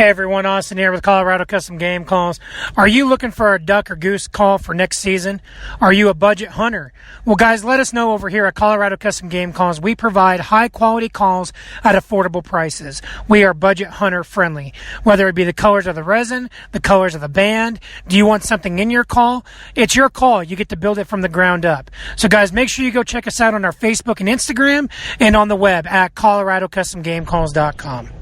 Hey everyone, Austin here with Colorado Custom Game Calls. Are you looking for a duck or goose call for next season? Are you a budget hunter? Well guys, let us know over here at Colorado Custom Game Calls. We provide high quality calls at affordable prices. We are budget hunter friendly. Whether it be the colors of the resin, the colors of the band, do you want something in your call? It's your call. You get to build it from the ground up. So guys, make sure you go check us out on our Facebook and Instagram and on the web at coloradocustomgamecalls.com.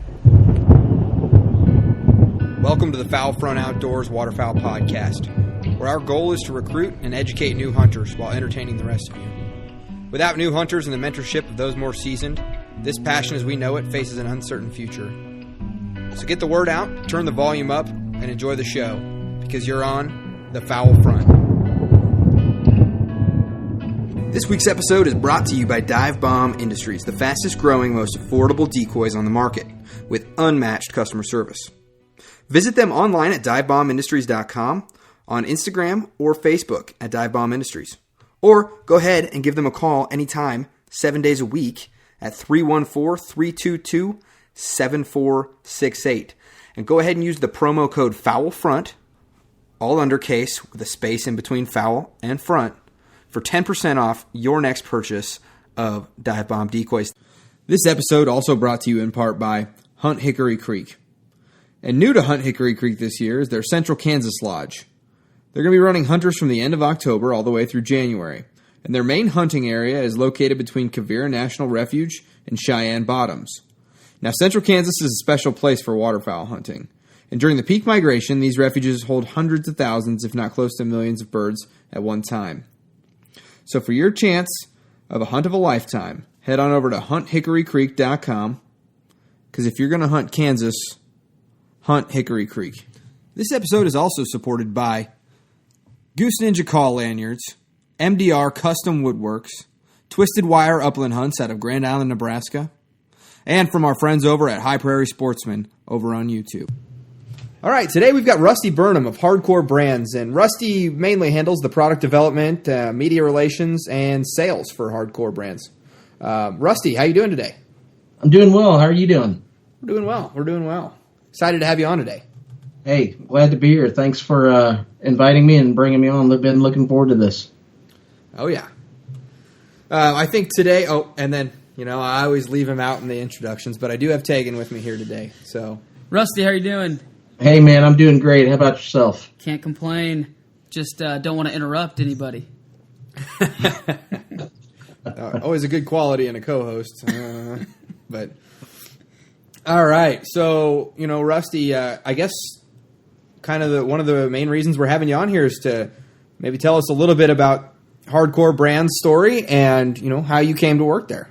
Welcome to the Fowl Front Outdoors Waterfowl Podcast, where our goal is to recruit and educate new hunters while entertaining the rest of you. Without new hunters and the mentorship of those more seasoned, this passion as we know it faces an uncertain future. So get the word out, turn the volume up, and enjoy the show, because you're on the Fowl Front. This week's episode is brought to you by Dive Bomb Industries, the fastest growing, most affordable decoys on the market, with unmatched customer service. Visit them online at divebombindustries.com, on Instagram or Facebook at Dive Bomb Industries. Or go ahead and give them a call anytime, 7 days a week, at 314-322-7468. And go ahead and use the promo code Fowl Front, all undercase with a space in between fowl and front, for 10% off your next purchase of Dive Bomb decoys. This episode also brought to you in part by Hunt Hickory Creek. And new to Hunt Hickory Creek this year is their Central Kansas Lodge. They're going to be running hunters from the end of October all the way through January. And their main hunting area is located between Quivira National Refuge and Cheyenne Bottoms. Now, Central Kansas is a special place for waterfowl hunting. And during the peak migration, these refuges hold hundreds of thousands, if not close to millions of birds at one time. So for your chance of a hunt of a lifetime, head on over to hunthickorycreek.com, because if you're going to hunt Kansas, hunt Hickory Creek. This episode is also supported by Goose Ninja Call Lanyards, MDR Custom Woodworks, Twisted Wire Upland Hunts out of Grand Island, Nebraska, and from our friends over at High Prairie Sportsman over on YouTube. All right, today we've got Rusty Burnam of Hardcore Brands, and Rusty mainly handles the product development, media relations, and sales for Hardcore Brands. Rusty, how you doing today? I'm doing well. How are you doing? We're doing well. Excited to have you on today. Hey, glad to be here. Thanks for inviting me and bringing me on. I've been looking forward to this. Oh, yeah. I think today, and then, I always leave him out in the introductions, but I do have Tegan with me here today. So, Rusty, how you doing? Hey, man, I'm doing great. How about yourself? Can't complain. Just don't want to interrupt anybody. Always a good quality in a co-host. But... All right, so, Rusty, I guess kind of one of the main reasons we're having you on here is to maybe tell us a little bit about Hardcore Brand's story and, how you came to work there.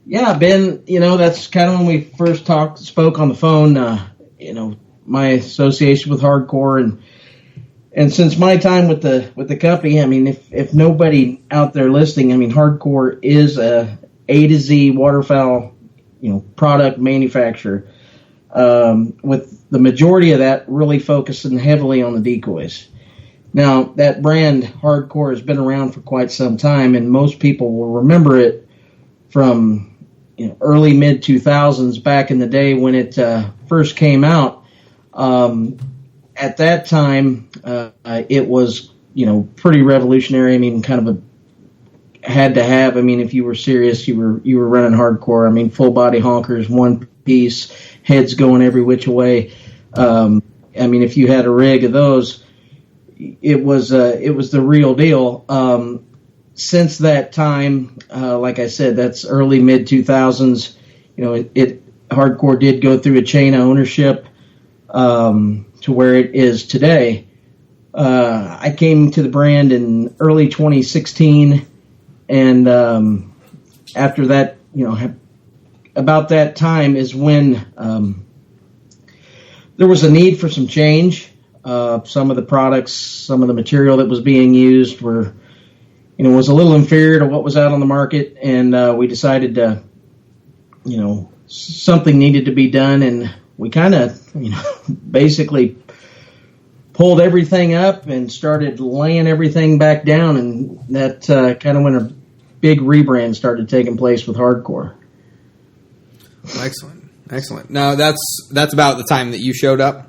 Yeah, Ben, that's kind of when we first spoke on the phone, my association with Hardcore and since my time with the company, if nobody out there listening, Hardcore is a to Z waterfowl product manufacturer, with the majority of that really focusing heavily on the decoys. Now, that brand, Hardcore, has been around for quite some time, and most people will remember it from early mid-2000s, back in the day when it first came out. At that time, it was, pretty revolutionary. Kind of had to have. If you were serious, you were running Hardcore. Full body honkers, one piece, heads going every which way. If you had a rig of those, it was the real deal. Since that time, like I said, that's early mid 2000s. Hardcore did go through a chain of ownership to where it is today. I came to the brand in early 2016. And after that, about that time is when there was a need for some change. Some of the products, some of the material that was being used was a little inferior to what was out on the market, and we decided to, something needed to be done, and we kind of, basically pulled everything up and started laying everything back down, and that kind of when a big rebrand started taking place with Hardcore. Excellent. Excellent. Now that's about the time that you showed up.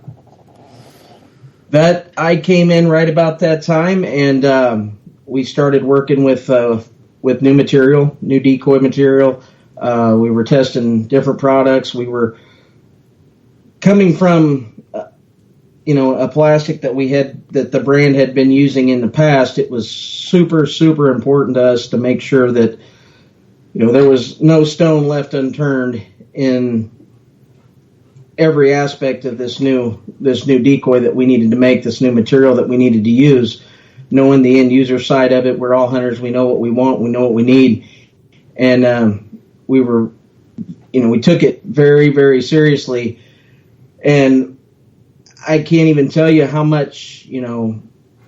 That I came in right about that time, and we started working with new material, new decoy material. We were testing different products. We were coming from a plastic that the brand had been using in the past. It was super, super important to us to make sure that there was no stone left unturned in every aspect of this new decoy that we needed to make, this new material that we needed to use. Knowing the end user side of it, we're all hunters. We know what we want. We know what we need, and we took it very, very seriously. And I can't even tell you how much,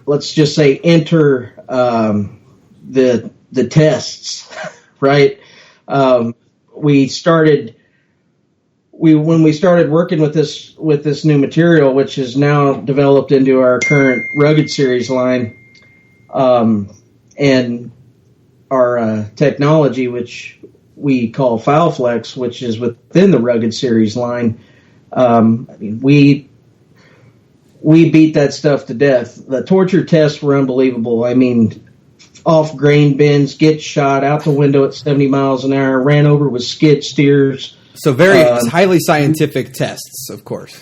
let's just say enter the tests, right? When we started working with this new material, which is now developed into our current Rugged Series line, and our technology, which we call Fowl Flex, which is within the Rugged Series line, we beat that stuff to death. The torture tests were unbelievable. I mean, off grain bins, get shot out the window at 70 miles an hour, ran over with skid steers. So very highly scientific tests, of course.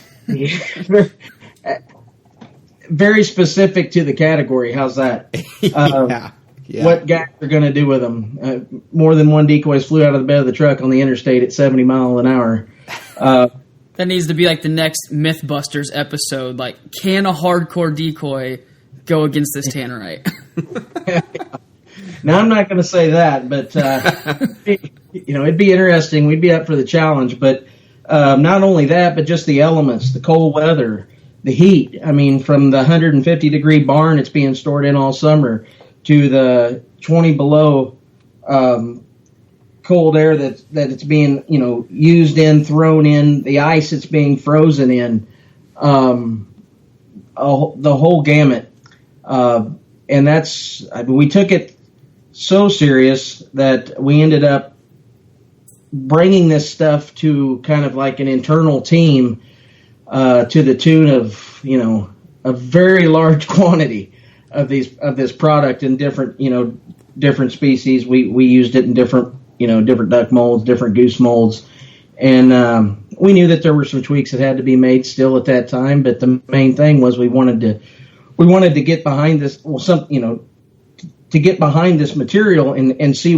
Very specific to the category. How's that? Yeah. What guys are going to do with them? More than one decoy flew out of the bed of the truck on the interstate at 70 miles an hour. That needs to be like the next Mythbusters episode. Like, can a hardcore decoy go against this tannerite? Now, I'm not going to say that, but it'd be interesting. We'd be up for the challenge. But not only that, but just the elements, the cold weather, the heat. I mean, from the 150-degree barn it's being stored in all summer to the 20 below cold air that it's being used in, thrown in, the ice it's being frozen in, the whole gamut. And we took it so serious that we ended up bringing this stuff to kind of like an internal team to the tune of a very large quantity of this product in different species. We used it in different duck molds, different goose molds, and we knew that there were some tweaks that had to be made still at that time. But the main thing was we wanted to get behind this. To get behind this material and see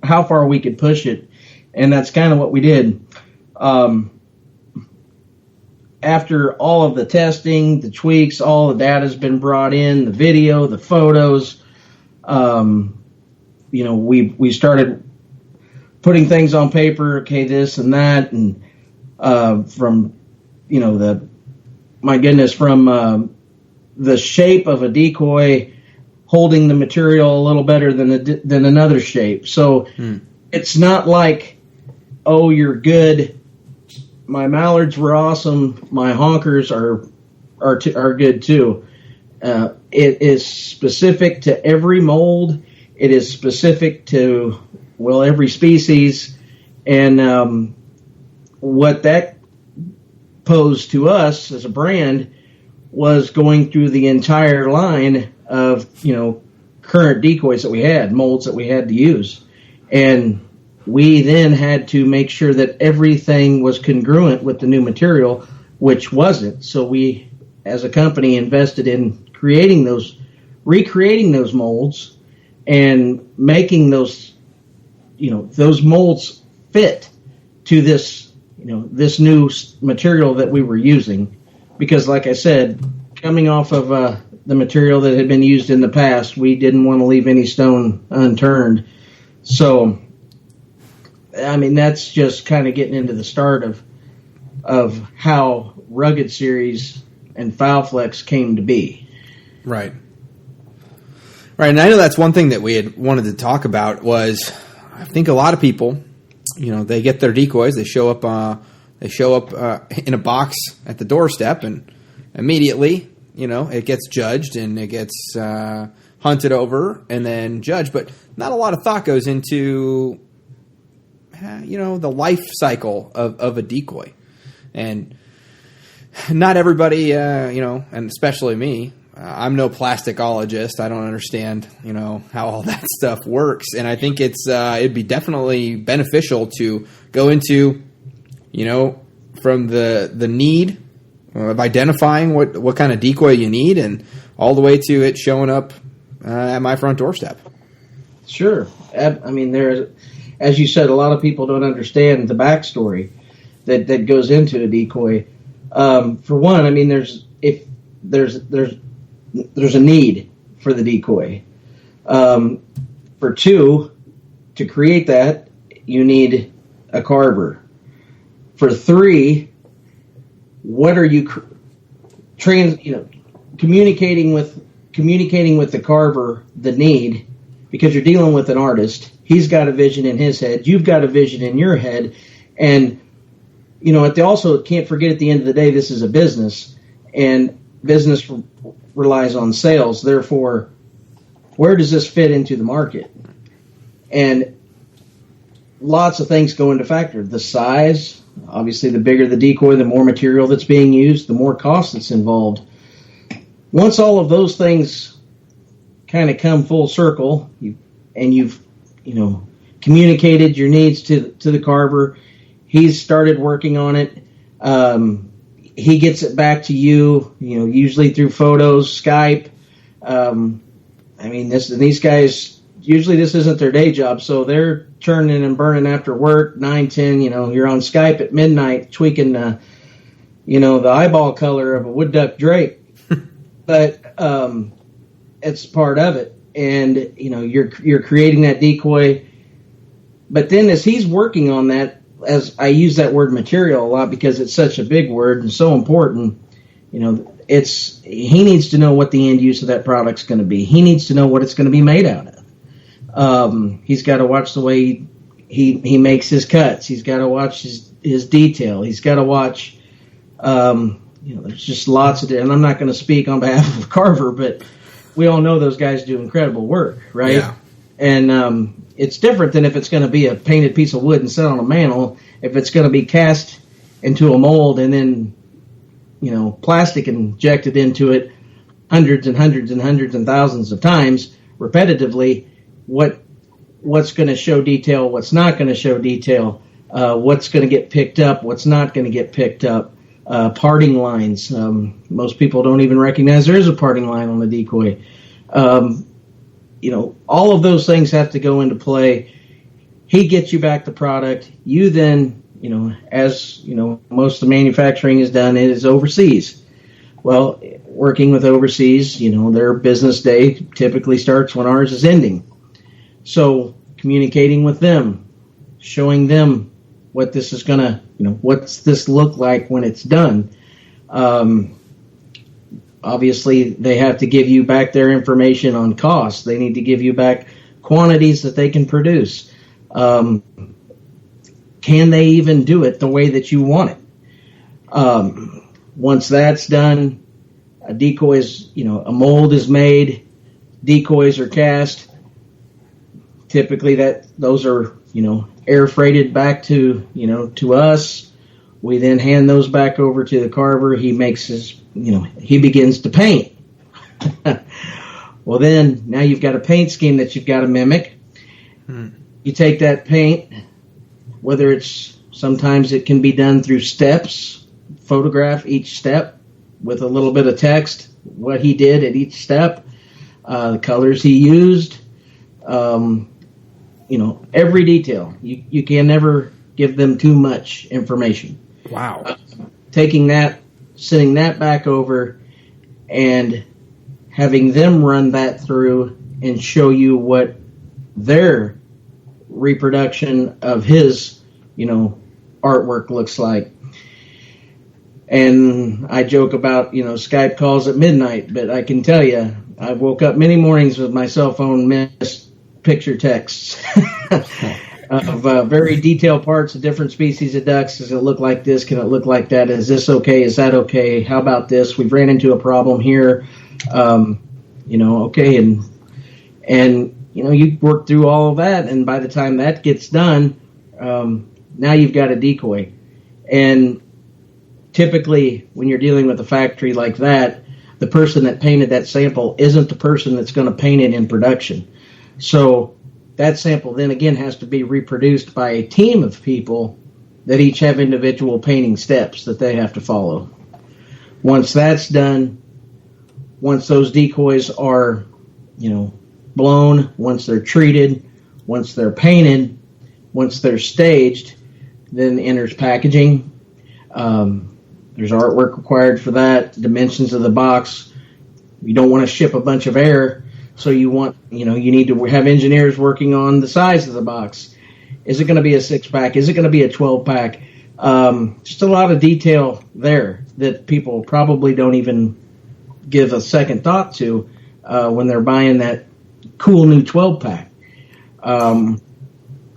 how far we could push it, and that's kind of what we did. After all of the testing, the tweaks, all the data's been brought in, the video, the photos. We started putting things on paper. Okay, this and that, and from the shape of a decoy holding the material a little better than another shape. So it's not like, oh, you're good. My mallards were awesome. My honkers are good too. It is specific to every mold. It is specific to every species, and what that posed to us as a brand was going through the entire line of current decoys that we had, molds that we had to use, and we then had to make sure that everything was congruent with the new material, which wasn't. So we, as a company, invested in recreating those molds and making those molds fit to this new material that we were using. Because, like I said, coming off of the material that had been used in the past, we didn't want to leave any stone unturned. So, I mean, that's just kind of getting into the start of how Rugged Series and Fowl Flex came to be. Right. Right, and I know that's one thing that we had wanted to talk about was, I think a lot of people, they get their decoys, they show up in a box at the doorstep, and immediately, it gets judged and it gets hunted over and then judged. But not a lot of thought goes into the life cycle of a decoy. And not everybody, and especially me, I'm no plasticologist. I don't understand, how all that stuff works. And I think it'd be definitely beneficial to go into, from the need of identifying what kind of decoy you need, and all the way to it showing up at my front doorstep. Sure. I mean, as you said, a lot of people don't understand the backstory that goes into a decoy. For one, I mean, there's a need for the decoy. For two, to create that, you need a carver. For three, what are you communicating with the carver the need, because you're dealing with an artist. He's got a vision in his head. You've got a vision in your head. And, also can't forget, at the end of the day, this is a business, and business relies on sales. Therefore, where does this fit into the market? And lots of things go into factor. The size, obviously, the bigger the decoy, the more material that's being used, the more cost that's involved. Once all of those things kind of come full circle, you've communicated your needs to the carver, he's started working on it. He gets it back to you, usually through photos, Skype. These guys, usually this isn't their day job, so they're churning and burning after work, 9, 10, you're on Skype at midnight tweaking, the eyeball color of a wood duck drape. But it's part of it. And, you're creating that decoy. But then as he's working on that, as I use that word material a lot because it's such a big word and so important, he needs to know what the end use of that product's going to be. He needs to know what it's going to be made out of. He's got to watch the way he makes his cuts. He's got to watch his detail. He's got to watch, there's just lots of, and I'm not going to speak on behalf of a carver, but we all know those guys do incredible work, right? Yeah. And it's different than if it's going to be a painted piece of wood and set on a mantle. If it's going to be cast into a mold and then, plastic injected into it hundreds and hundreds and hundreds and thousands of times repetitively, what's going to show detail, what's not going to show detail, what's going to get picked up, what's not going to get picked up, parting lines. Most people don't even recognize there is a parting line on the decoy. All of those things have to go into play. He gets you back the product. You then, as most of the manufacturing is done, it is overseas. Well, working with overseas, their business day typically starts when ours is ending. So communicating with them, showing them what this is going to, what's this look like when it's done. Obviously, they have to give you back their information on cost. They need to give you back quantities that they can produce. Can they even do it the way that you want it? Once that's done, a decoy is, a mold is made, decoys are cast. Typically, those are, air freighted back to, to us. We then hand those back over to the carver. He makes he begins to paint. Well, then now you've got a paint scheme that you've got to mimic. You take that paint, whether sometimes it can be done through steps, photograph each step with a little bit of text, what he did at each step, the colors he used, every detail. You can never give them too much information. Wow. Taking that, sending that back over, and having them run that through and show you what their reproduction of his, artwork looks like. And I joke about, Skype calls at midnight, but I can tell you, I woke up many mornings with my cell phone missed picture texts of very detailed parts of different species of ducks. Does it look like this? Can it look like that? Is this okay? Is that okay? How about this? We've ran into a problem here. Okay. And you work through all of that. And by the time that gets done, now you've got a decoy. And typically when you're dealing with a factory like that, the person that painted that sample isn't the person that's going to paint it in production. So that sample then again has to be reproduced by a team of people that each have individual painting steps that they have to follow. Once that's done, once those decoys are, blown, once they're treated, once they're painted, once they're staged, then enters packaging. There's artwork required for that, dimensions of the box. You don't want to ship a bunch of air, so you need to have engineers working on the size of the box. Is it going to be a 6-pack? Is it going to be a 12-pack? Just a lot of detail there that people probably don't even give a second thought to when they're buying that cool new 12-pack.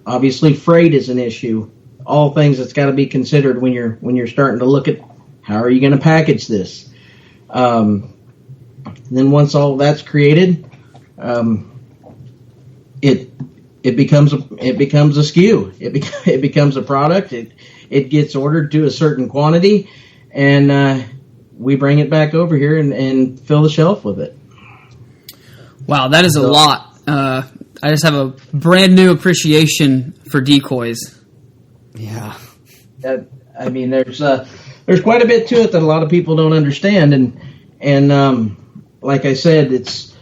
Obviously, freight is an issue. All things that's got to be considered when you're starting to look at how are you going to package this. Then once all that's created, it becomes a SKU. It becomes a product. It gets ordered to a certain quantity, and we bring it back over here and fill the shelf with it. Wow, that is a lot. I just have a brand new appreciation for decoys. Yeah. There's quite a bit to it that a lot of people don't understand, and like I said, it's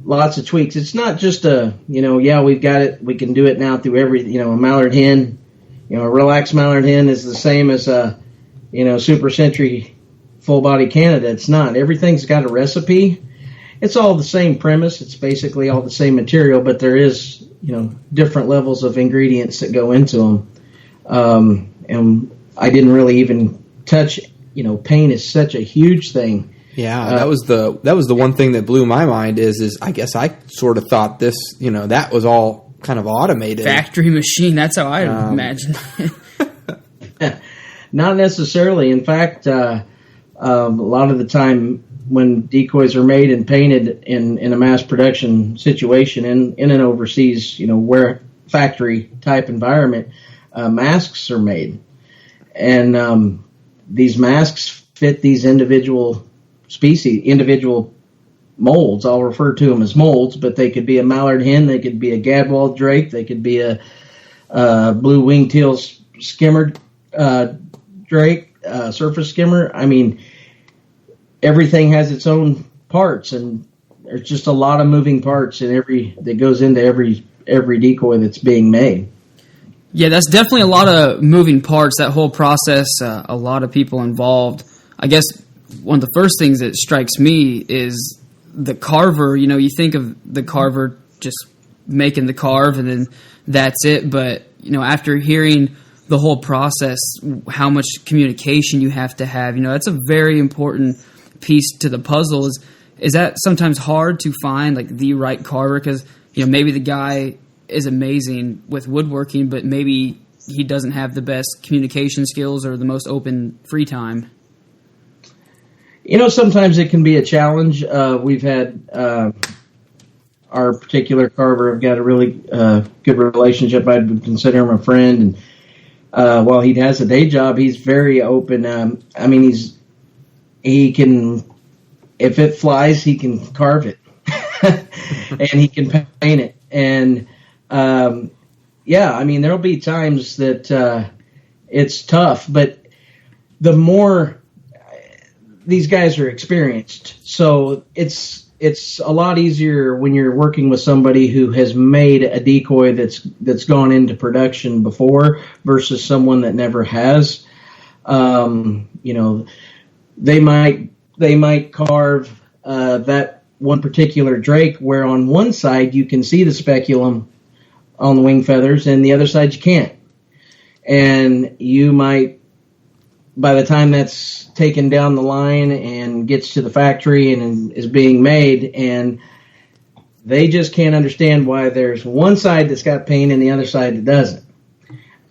lots of tweaks. It's not just we've got it, we can do it now through every, a mallard hen, a relaxed mallard hen is the same as a, Super Century full body Canada. It's not. Everything's got a recipe. It's all the same premise. It's basically all the same material, but there is, different levels of ingredients that go into them. And I didn't really even touch, paint is such a huge thing. Yeah, that was the one thing that blew my mind is I guess I sort of thought this, that was all kind of automated. Factory machine, that's how I imagined it. Not necessarily. In fact, a lot of the time when decoys are made and painted in a mass production situation in an overseas, where factory type environment, masks are made. And these masks fit these individual molds. I'll refer to them as molds, but they could be a mallard hen, they could be a gadwall drake, they could be a blue wingtail skimmer drake, surface skimmer. I mean, everything has its own parts, and there's just a lot of moving parts that goes into every decoy that's being made. Yeah, that's definitely a lot of moving parts, that whole process, a lot of people involved. I guess one of the first things that strikes me is the carver. You think of the carver just making the carve and then that's it. But, after hearing the whole process, how much communication you have to have, that's a very important piece to the puzzle. Is that sometimes hard to find, like, the right carver? Because, maybe the guy is amazing with woodworking, but maybe he doesn't have the best communication skills or the most open free time. Sometimes it can be a challenge. We've had our particular carver. I've got a really good relationship. I'd consider him a friend. And while he has a day job, he's very open. He can, if it flies, he can carve it, and he can paint it. And there'll be times that it's tough, but the more these guys are experienced, so it's a lot easier when you're working with somebody who has made a decoy that's gone into production before versus someone that never has. They might carve that one particular drake where on one side you can see the speculum on the wing feathers and the other side you can't. And you might, by the time that's taken down the line and gets to the factory and is being made, and they just can't understand why there's one side that's got paint and the other side that doesn't.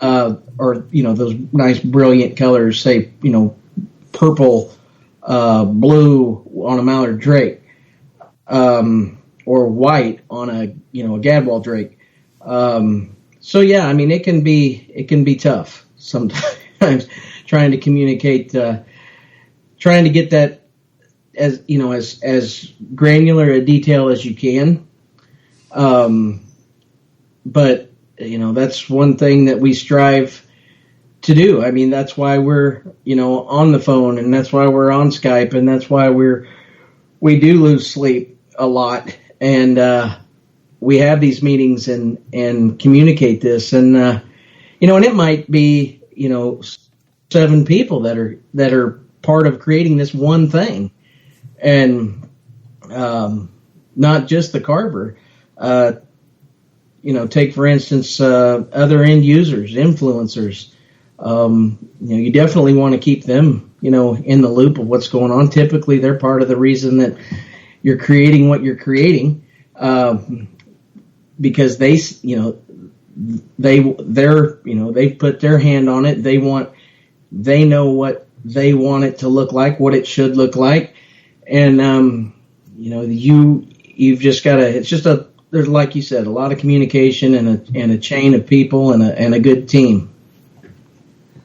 Those nice brilliant colors, say, purple, blue on a mallard drake, or white on a gadwall drake. So yeah, I mean, it can be tough sometimes trying to communicate, trying to get that as granular a detail as you can. But that's one thing that we strive to do. I mean, that's why we're on the phone, and that's why we're on Skype, and that's why we do lose sleep a lot, and we have these meetings and communicate this, and and it might be 7 people that are part of creating this one thing, and not just the carver. Take for instance other end users, influencers. You definitely want to keep them in the loop of what's going on. Typically, they're part of the reason that you're creating what you're creating, because they've put their hand on it. They know what they want it to look like, what it should look like, and you've just got to. There's, like you said, a lot of communication and a chain of people and a good team.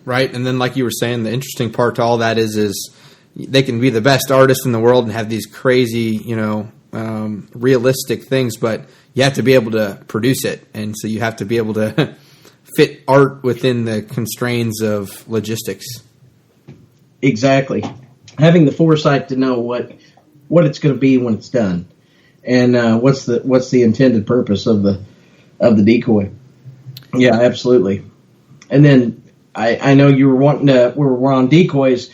Right, and then like you were saying, the interesting part to all that is they can be the best artists in the world and have these crazy, realistic things, but you have to be able to produce it, and so you have to be able to fit art within the constraints of logistics. Exactly, having the foresight to know what it's going to be when it's done, and what's the intended purpose of the decoy. Yeah, absolutely, and then. I know you were wanting to. We're on decoys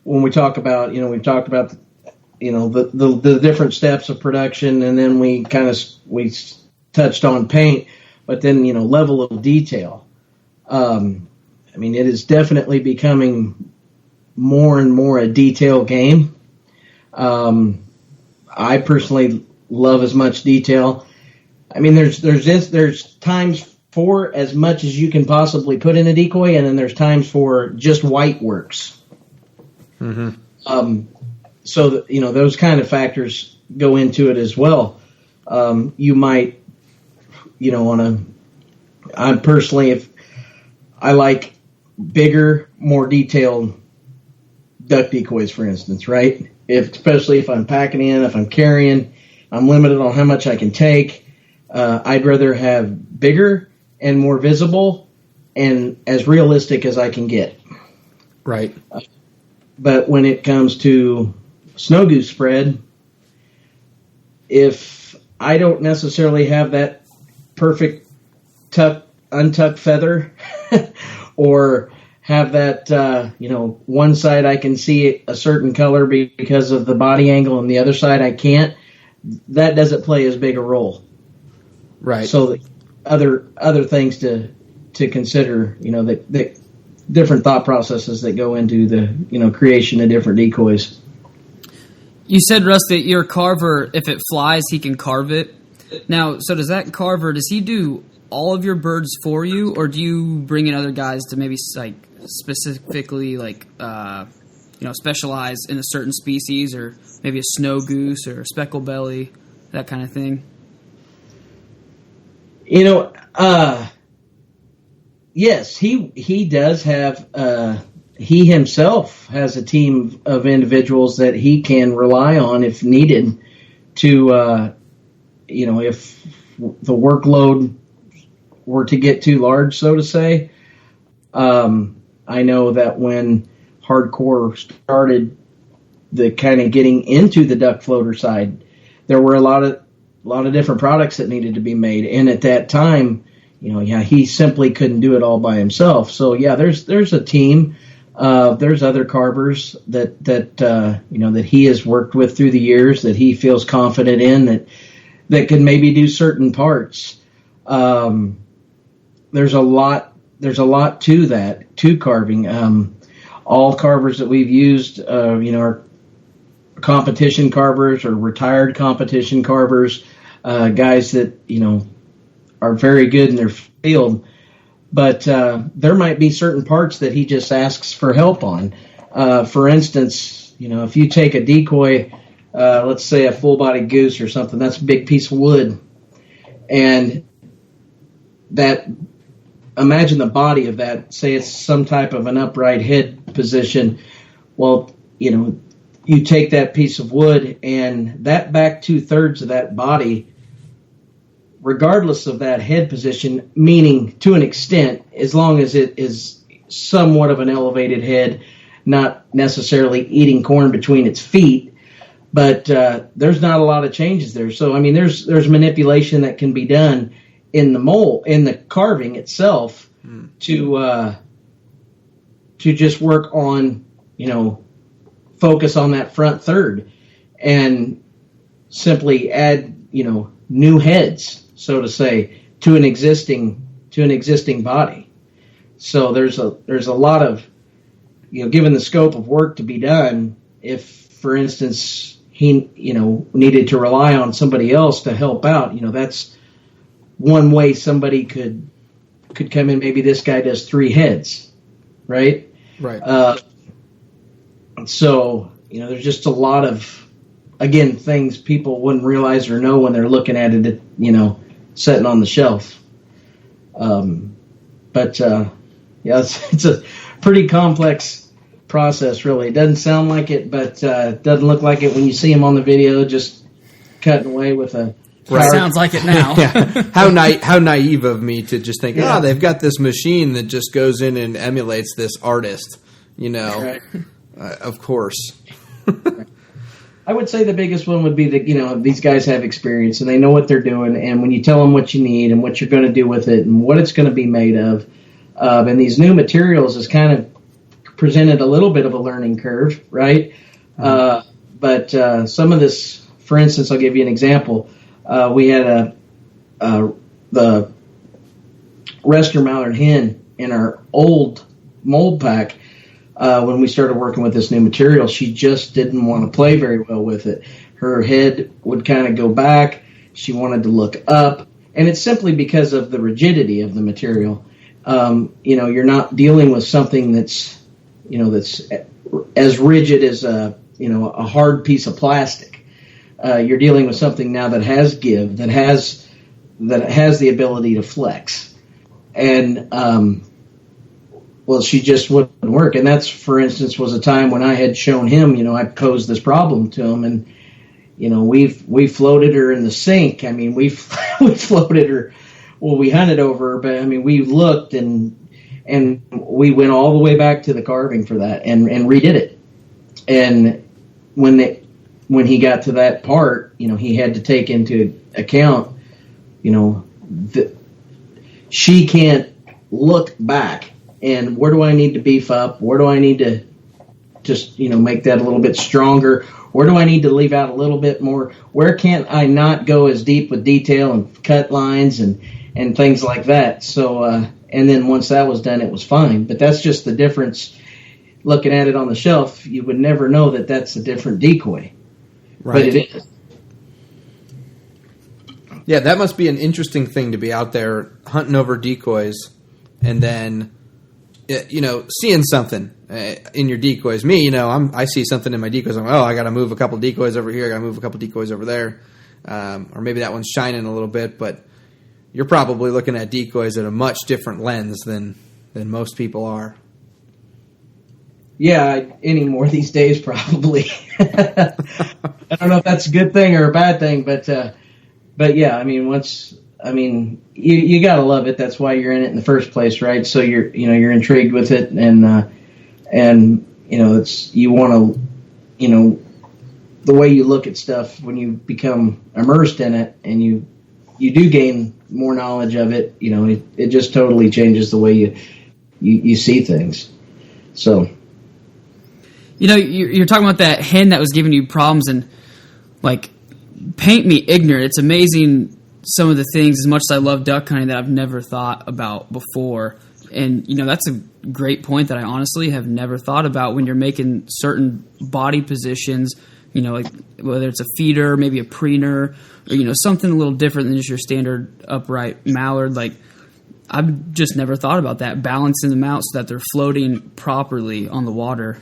when we talk about. We've talked about the different steps of production, and then we touched on paint, but then level of detail. It is definitely becoming more and more a detail game. I personally love as much detail. I mean, there's times for as much as you can possibly put in a decoy, and then there's times for just white works. Mm-hmm. So those kind of factors go into it as well. You might, I'm personally, if I like bigger, more detailed duck decoys, for instance, right? Especially if I'm packing in, if I'm carrying, I'm limited on how much I can take. I'd rather have bigger and more visible and as realistic as I can get. Right. But when it comes to snow goose spread, if I don't necessarily have that perfect untucked feather or have that, one side I can see a certain color because of the body angle and the other side I can't, that doesn't play as big a role. Right. So other things to consider, the different thought processes that go into the creation of different decoys. You said, Russ, that your carver, if it flies, he can carve it. Now, so does he do all of your birds for you, or do you bring in other guys to maybe specifically specialize in a certain species, or maybe a snow goose or a speckle belly, that kind of thing? Yes, he does have, he himself has a team of individuals that he can rely on if needed to, if the workload were to get too large, so to say. I know that when hardcore started the kind of getting into the duck floater side, there were a lot of different products that needed to be made, and at that time, he simply couldn't do it all by himself. So yeah, there's a team. There's other carvers that he has worked with through the years that he feels confident in that can maybe do certain parts. There's a lot to that, to carving. All carvers that we've used, are competition carvers or retired competition carvers, guys that, are very good in their field. But there might be certain parts that he just asks for help on. For instance, if you take a decoy, let's say a full-bodied goose or something, that's a big piece of wood. And that imagine the body of that. Say it's some type of an upright head position. Well, you take that piece of wood and that back 2/3 of that body, regardless of that head position, meaning to an extent, as long as it is somewhat of an elevated head, not necessarily eating corn between its feet, but there's not a lot of changes there. So, I mean, there's manipulation that can be done in the carving itself to just work on, focus on that front third and simply add, new heads, so to say, to an existing body. So there's a lot of, given the scope of work to be done, if, for instance, he, needed to rely on somebody else to help out, that's one way somebody could come in. Maybe this guy does 3 heads, right? Right. So, there's just a lot of, again, things people wouldn't realize or know when they're looking at it, sitting on the shelf. Yeah, it's a pretty complex process, really. It doesn't sound like it, but it doesn't look like it when you see him on the video, just cutting away with a... Right. Sounds like it now. Yeah. How naive of me to just think, they've got this machine that just goes in and emulates this artist, Right. Of course. I would say the biggest one would be that, these guys have experience and they know what they're doing. And when you tell them what you need and what you're going to do with it and what it's going to be made of, and these new materials is kind of presented a little bit of a learning curve, right? Mm-hmm. But some of this, for instance, I'll give you an example. We had the Rester Mallard hen in our old mold pack. When we started working with this new material, she just didn't want to play very well with it. Her head would kind of go back. She wanted to look up. And it's simply because of the rigidity of the material. You're not dealing with something that's as rigid as a hard piece of plastic. You're dealing with something now that has give, that has the ability to flex. And, she just wouldn't work. And that's, for instance, was a time when I had shown him, I posed this problem to him, and, we floated her in the sink. I mean, we floated her, we hunted over her, but I mean, we looked and we went all the way back to the carving for that and redid it. And when he got to that part, he had to take into account, that she can't look back. And where do I need to beef up? Where do I need to just, make that a little bit stronger? Where do I need to leave out a little bit more? Where can't I not go as deep with detail and cut lines and things like that? So, and then once that was done, it was fine. But that's just the difference. Looking at it on the shelf, you would never know that that's a different decoy. Right. But it is. Yeah, that must be an interesting thing to be out there hunting over decoys and then... seeing something in your decoys. Me, I see something in my decoys. I'm like, I got to move a couple decoys over here. I got to move a couple decoys over there. Or maybe that one's shining a little bit, but you're probably looking at decoys at a much different lens than most people are. Yeah, anymore these days, probably. I don't know if that's a good thing or a bad thing, but yeah, I mean, you gotta love it. That's why you're in it in the first place, right? So you're intrigued with it, and it's, you want to, the way you look at stuff when you become immersed in it, and you do gain more knowledge of it. It just totally changes the way you see things. So, you're talking about that hen that was giving you problems, and like, paint me ignorant. It's amazing. Some of the things, as much as I love duck hunting, that I've never thought about before. And, that's a great point that I honestly have never thought about when you're making certain body positions, like whether it's a feeder, maybe a preener, or, something a little different than just your standard upright mallard. Like, I've just never thought about that, balancing them out so that they're floating properly on the water.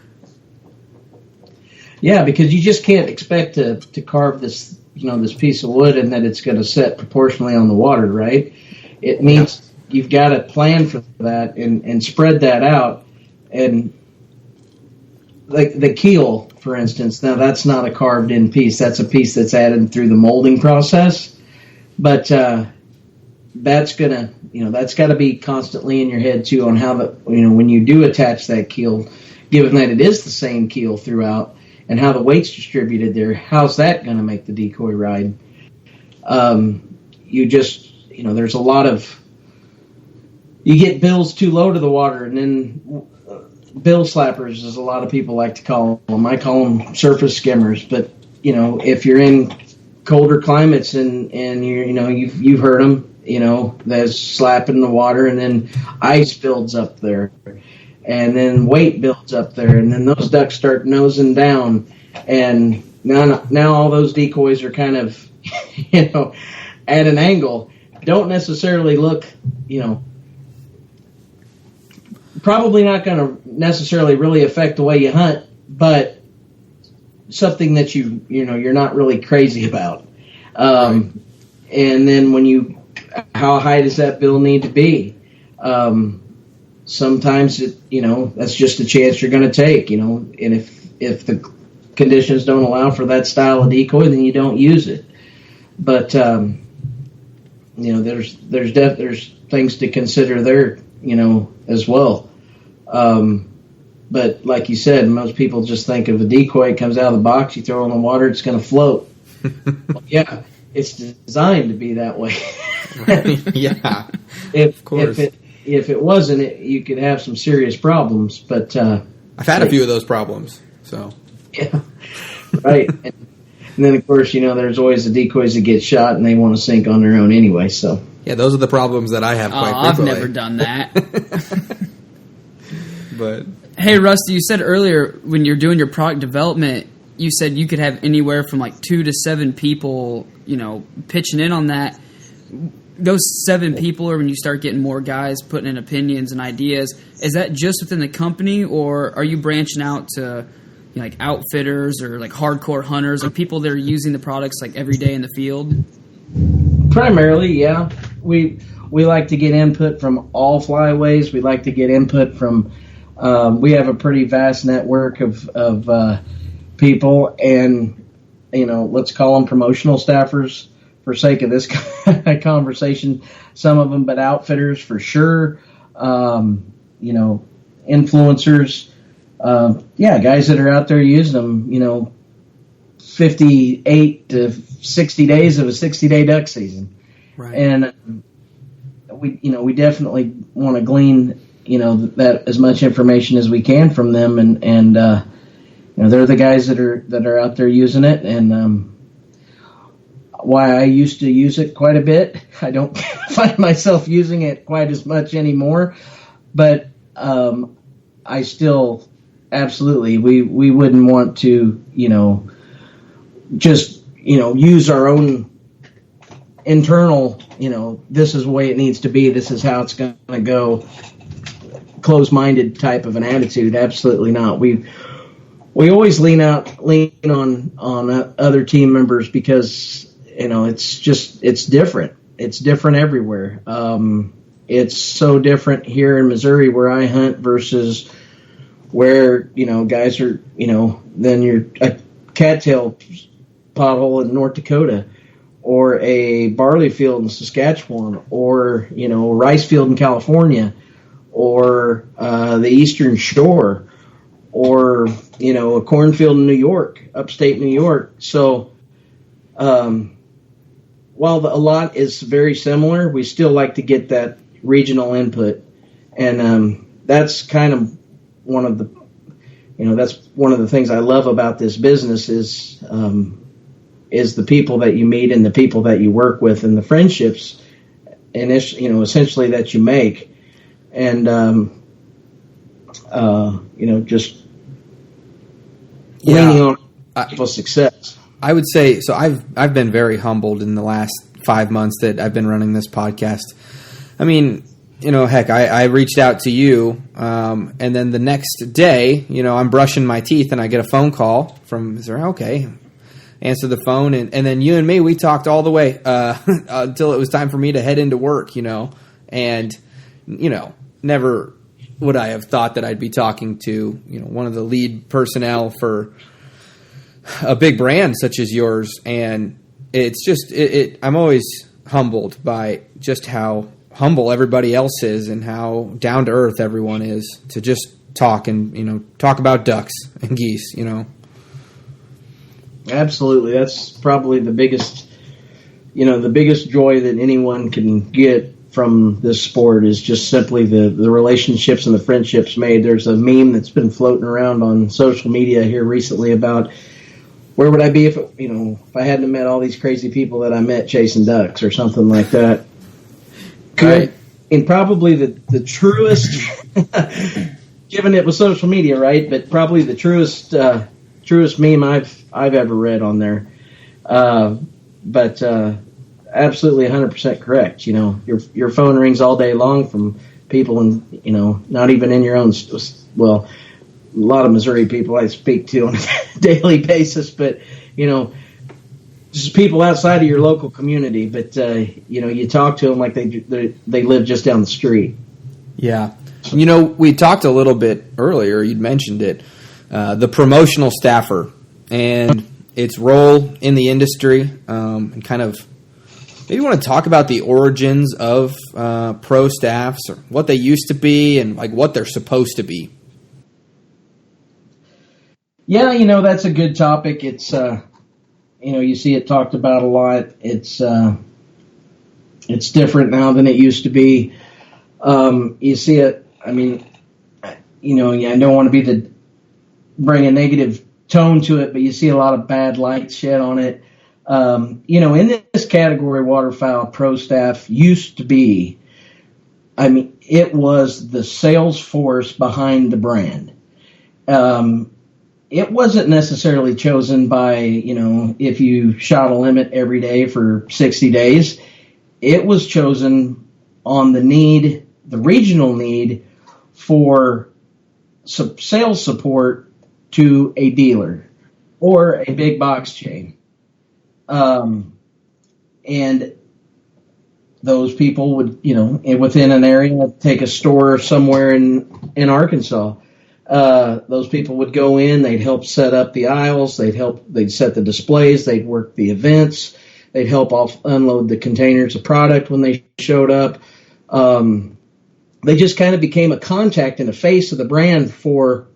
Yeah, because you just can't expect to carve this, this piece of wood and that it's going to set proportionally on the water, right? It needs you've got to plan for that and spread that out. And like the keel, for instance, now that's not a carved in piece. That's a piece that's added through the molding process. But that's got to be constantly in your head too on how when you do attach that keel, given that it is the same keel throughout, and how the weight's distributed there, how's that going to make the decoy ride? There's a lot of, you get bills too low to the water, and then bill slappers, as a lot of people like to call them. I call them surface skimmers, but if you're in colder climates and you've heard them, that's slapping the water, and then ice builds up there, and then weight builds up there, and then those ducks start nosing down, and now all those decoys are kind of at an angle, don't necessarily look, probably not going to necessarily really affect the way you hunt, but something that you're not really crazy about. Right. And then how high does that bill need to be? Sometimes that's just a chance you're going to take, and if the conditions don't allow for that style of decoy, then you don't use it. But there's things to consider there, as well. But like you said, most people just think of a decoy, it comes out of the box, you throw it in the water, it's going to float. Well, yeah, it's designed to be that way. Yeah, of course. If it wasn't, you could have some serious problems. But I've had a few of those problems. So yeah, right. And then, of course, there's always the decoys that get shot and they want to sink on their own anyway. So yeah, those are the problems that I have quite frequently. I've never done that. But hey, Rusty, you said earlier when you're doing your product development, you said you could have anywhere from like 2 to 7 people, pitching in on that. Those 7 people, or when you start getting more guys putting in opinions and ideas, is that just within the company, or are you branching out to like outfitters or like hardcore hunters, or people that are using the products like every day in the field? Primarily, yeah. We like to get input from all flyways. We like to get input from. We have a pretty vast network of people, and let's call them promotional staffers for sake of this conversation. Some of them, but outfitters for sure. Influencers. Guys that are out there using them, 58 to 60 days of a 60-day duck season. Right. And we definitely want to glean, that as much information as we can from them. And they're the guys that are out there using it. And why I used to use it quite a bit. I don't find myself using it quite as much anymore, but I still absolutely, we wouldn't want to, just, use our own internal, this is the way it needs to be, this is how it's going to go, closed-minded type of an attitude. Absolutely not. We always lean on other team members because, it's different. It's different everywhere. It's so different here in Missouri where I hunt versus where, guys are, then you're a cattail pothole in North Dakota, or a barley field in Saskatchewan, or, rice field in California, or the Eastern Shore, or, a cornfield in New York, upstate New York. So while a lot is very similar, we still like to get that regional input. And that's kind of one of the, that's one of the things I love about this business is the people that you meet and the people that you work with and the friendships, and essentially that you make, and just leaning on people's success. I would say so. I've been very humbled in the last 5 months that I've been running this podcast. I mean, heck, I reached out to you, and then the next day, I'm brushing my teeth and I get a phone call from Sarah. Okay, answer the phone, and then you and me, we talked all the way until it was time for me to head into work, And, never would I have thought that I'd be talking to, one of the lead personnel for a big brand such as yours. And it's just, I'm always humbled by just how humble everybody else is and how down to earth everyone is to just talk and, talk about ducks and geese, Absolutely. That's probably the biggest joy that anyone can get from this sport is just simply the relationships and the friendships made. There's a meme that's been floating around on social media here recently about where would I be if I hadn't met all these crazy people that I met chasing ducks or something like that. Right. And probably the truest, given it was social media, right? But probably the truest meme I've ever read on there. But absolutely 100% correct. Your phone rings all day long from people and, not even in your own, a lot of Missouri people I speak to on a daily basis, but, just people outside of your local community. But, you talk to them like they live just down the street. Yeah. We talked a little bit earlier, you'd mentioned it, the promotional staffer and its role in the industry, and kind of maybe you want to talk about the origins of pro staffs or what they used to be and like what they're supposed to be. Yeah, that's a good topic. It's, you see it talked about a lot. It's different now than it used to be. You see it, I don't want to be bring a negative tone to it, but you see a lot of bad light shed on it. In this category, waterfowl pro staff used to be, it was the sales force behind the brand. It wasn't necessarily chosen by, if you shot a limit every day for 60 days. It was chosen on the regional need for sales support to a dealer or a big box chain. And those people would, within an area, take a store somewhere in Arkansas. Those people would go in, they'd help set up the aisles, they'd set the displays, they'd work the events, they'd help unload the containers of product when they showed up. They just kind of became a contact and a face of the brand for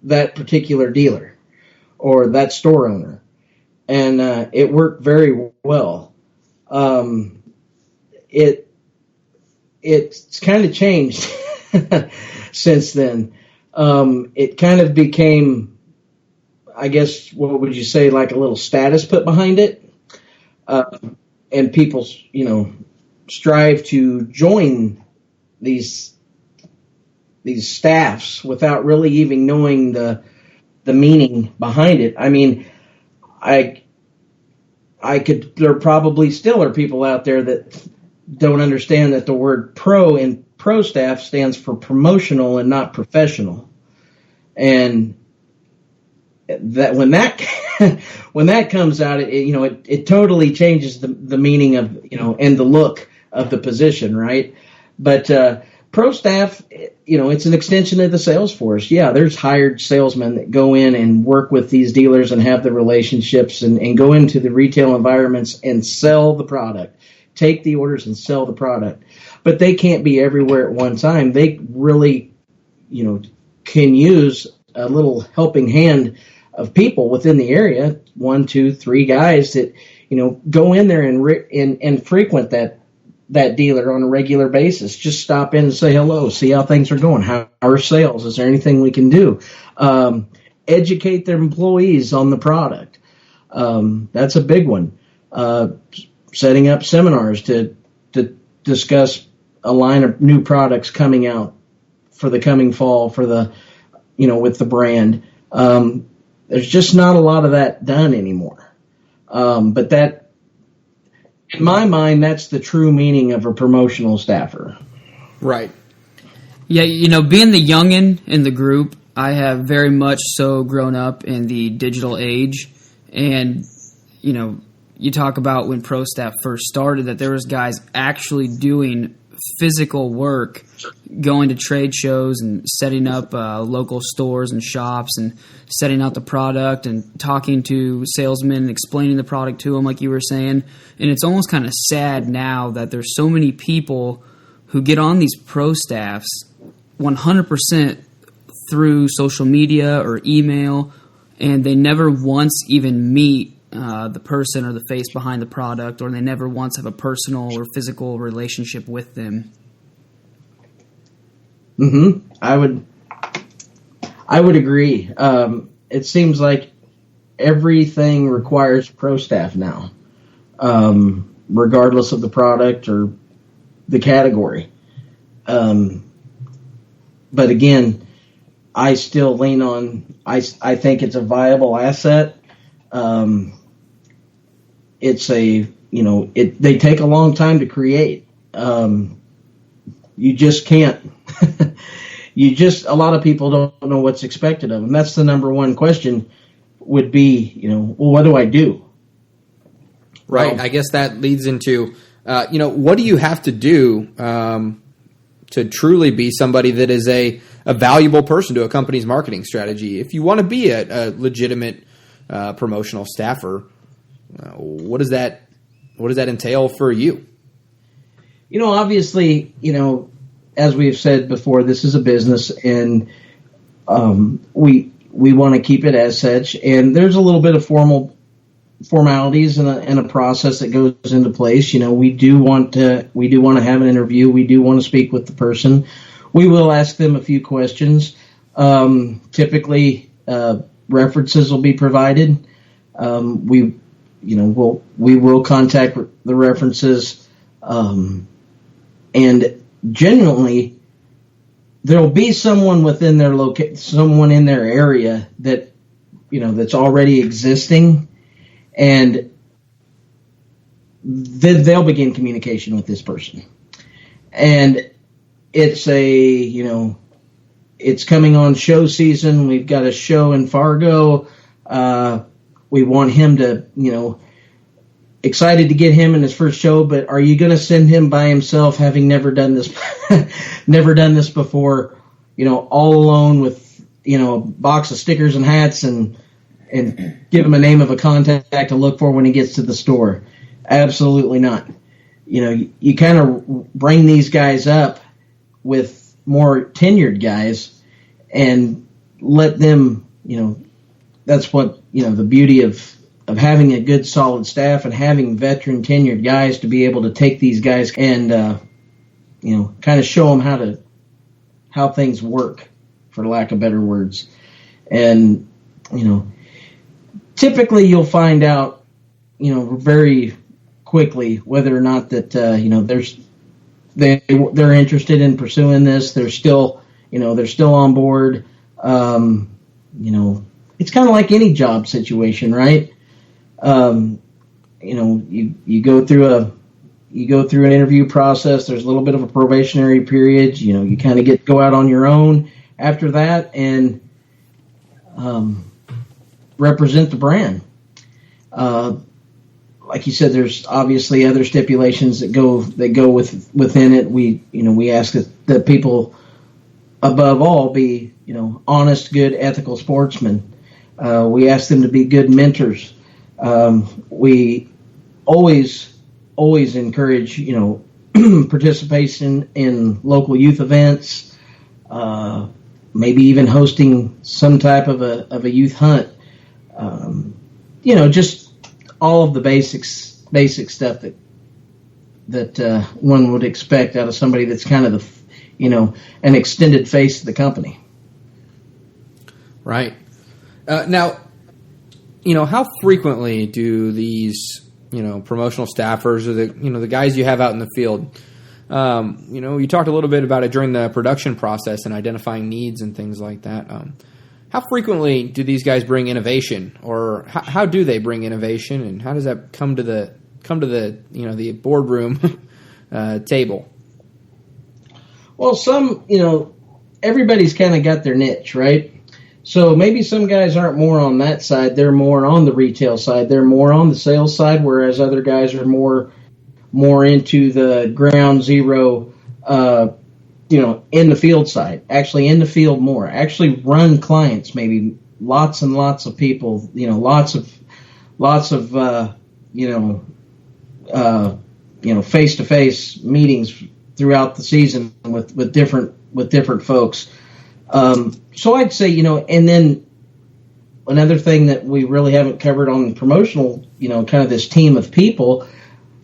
that particular dealer or that store owner. And it worked very well. It's kind of changed since then. It kind of became, I guess, what would you say, like a little status put behind it. And people, strive to join these staffs without really even knowing the meaning behind it. There probably still are people out there that don't understand that the word pro in pro staff stands for promotional and not professional. And that when that comes out, it totally changes the meaning of, and the look of the position, right? But pro staff, it's an extension of the sales force. Yeah, there's hired salesmen that go in and work with these dealers and have the relationships and go into the retail environments and sell the product, take the orders and sell the product. But they can't be everywhere at one time. They really, can use a little helping hand of people within the area, 1, 2, 3 guys that, go in there and frequent that dealer on a regular basis. Just stop in and say hello, see how things are going. How are sales? Is there anything we can do? Educate their employees on the product. That's a big one. Setting up seminars to discuss a line of new products coming out for the coming fall for the, with the brand. There's just not a lot of that done anymore. But that, in my mind, that's the true meaning of a promotional staffer. Right. Yeah, being the youngin in the group, I have very much so grown up in the digital age. And, you talk about when Pro Staff first started, that there was guys actually doing physical work, going to trade shows and setting up local stores and shops and setting out the product and talking to salesmen and explaining the product to them, like you were saying. And it's almost kind of sad now that there's so many people who get on these pro staffs 100% through social media or email, and they never once even meet the person or the face behind the product, or they never once have a personal or physical relationship with them. I would agree. It seems like everything requires pro staff now, regardless of the product or the category. But again, I still lean on, I think it's a viable asset. It's they take a long time to create. You just can't, a lot of people don't know what's expected of them. That's the number one question would be, well, what do I do? Right. I guess that leads into, what do you have to do, to truly be somebody that is a valuable person to a company's marketing strategy? If you want to be a legitimate promotional staffer, what does that entail for you? Obviously, as we've said before, this is a business, and we want to keep it as such. And there's a little bit of formalities and a process that goes into place. We do want to have an interview. We do want to speak with the person. We will ask them a few questions. Typically, references will be provided. We will contact the references, and genuinely, there'll be someone within their someone in their area that that's already existing, and then they'll begin communication with this person. And it's it's coming on show season. We've got a show in Fargo. We want him to, excited to get him in his first show, but are you going to send him by himself, having never done this, before, all alone with, a box of stickers and hats and give him a name of a contact to look for when he gets to the store? Absolutely not. You kind of bring these guys up with more tenured guys and let them, that's what, the beauty of having a good solid staff and having veteran tenured guys to be able to take these guys and, kind of show them how things work, for lack of better words. And, typically you'll find out, very quickly whether or not that, they're interested in pursuing this. They're still on board. It's kind of like any job situation, right? You go through an interview process. There's a little bit of a probationary period. You kind of go out on your own after that and represent the brand. Like you said, there's obviously other stipulations that go within it. We ask that people above all be honest, good, ethical sportsmen. We ask them to be good mentors. We always encourage, participation in local youth events, maybe even hosting some type of a youth hunt. Just all of the basic stuff that one would expect out of somebody that's kind of an extended face of the company. Right. Now, how frequently do these, promotional staffers or the guys you have out in the field, you talked a little bit about it during the production process and identifying needs and things like that. How frequently do these guys bring innovation, or how do they bring innovation, and how does that come to the the boardroom table? Well, everybody's kind of got their niche, right? So maybe some guys aren't more on that side. They're more on the retail side. They're more on the sales side, whereas other guys are more into the ground zero in the field side, actually in the field more, actually run clients, maybe lots and lots of people, lots of face-to-face meetings throughout the season with different folks. So I'd say, and then another thing that we really haven't covered on promotional, kind of this team of people,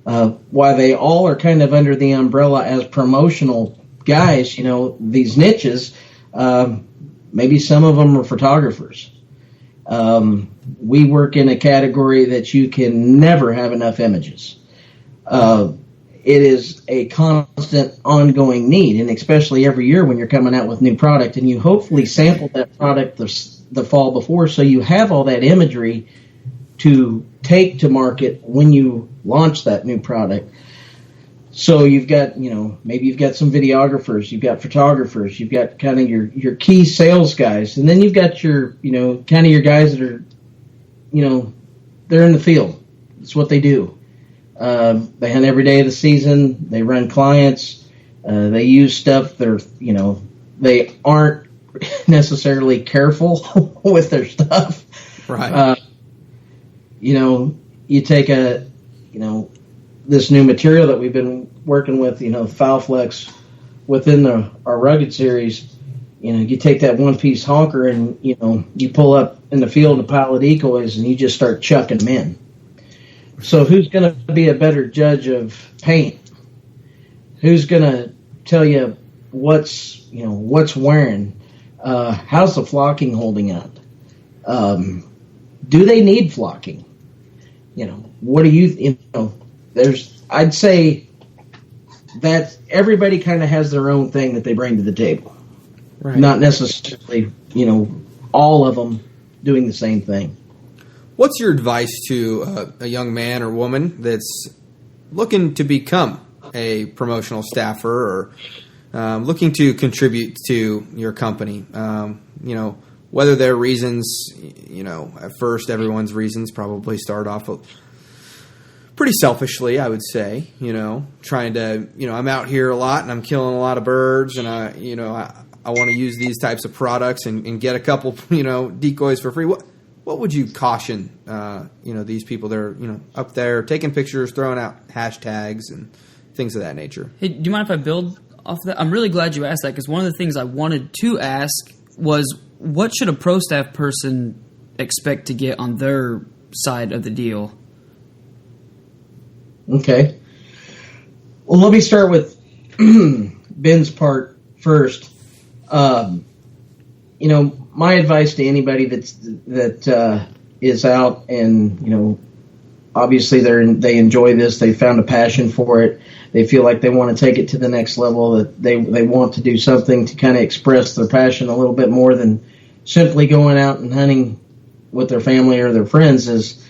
why they all are kind of under the umbrella as promotional guys, these niches, maybe some of them are photographers. We work in a category that you can never have enough images. It is a constant ongoing need, and especially every year when you're coming out with new product and you hopefully sampled that product the fall before, so you have all that imagery to take to market when you launch that new product. So you've got, maybe you've got some videographers, you've got photographers, you've got kind of your key sales guys, and then you've got your, kind of your guys that are, they're in the field. It's what they do. They hunt every day of the season. They run clients. They use stuff. They aren't necessarily careful with their stuff. Right. You take this new material that we've been working with, Fowl Flex within our rugged series. You take that one-piece honker and, you pull up in the field a pile of decoys and you just start chucking them in. So who's going to be a better judge of paint? Who's going to tell you what's wearing? How's the flocking holding up? Do they need flocking? What do I'd say that everybody kind of has their own thing that they bring to the table. Right. Not necessarily, all of them doing the same thing. What's your advice to a young man or woman that's looking to become a promotional staffer or looking to contribute to your company? Whether their reasons, at first everyone's reasons probably start off pretty selfishly, I would say, trying to, I'm out here a lot and I'm killing a lot of birds and I want to use these types of products and get a couple, decoys for free. What would you caution, these people that are, up there taking pictures, throwing out hashtags and things of that nature? Hey, do you mind if I build off that? I'm really glad you asked that because one of the things I wanted to ask was what should a pro staff person expect to get on their side of the deal? Okay. Well, let me start with Ben's part first. My advice to anybody that is out and obviously they enjoy this, they found a passion for it, they feel like they want to take it to the next level, that they want to do something to kind of express their passion a little bit more than simply going out and hunting with their family or their friends, is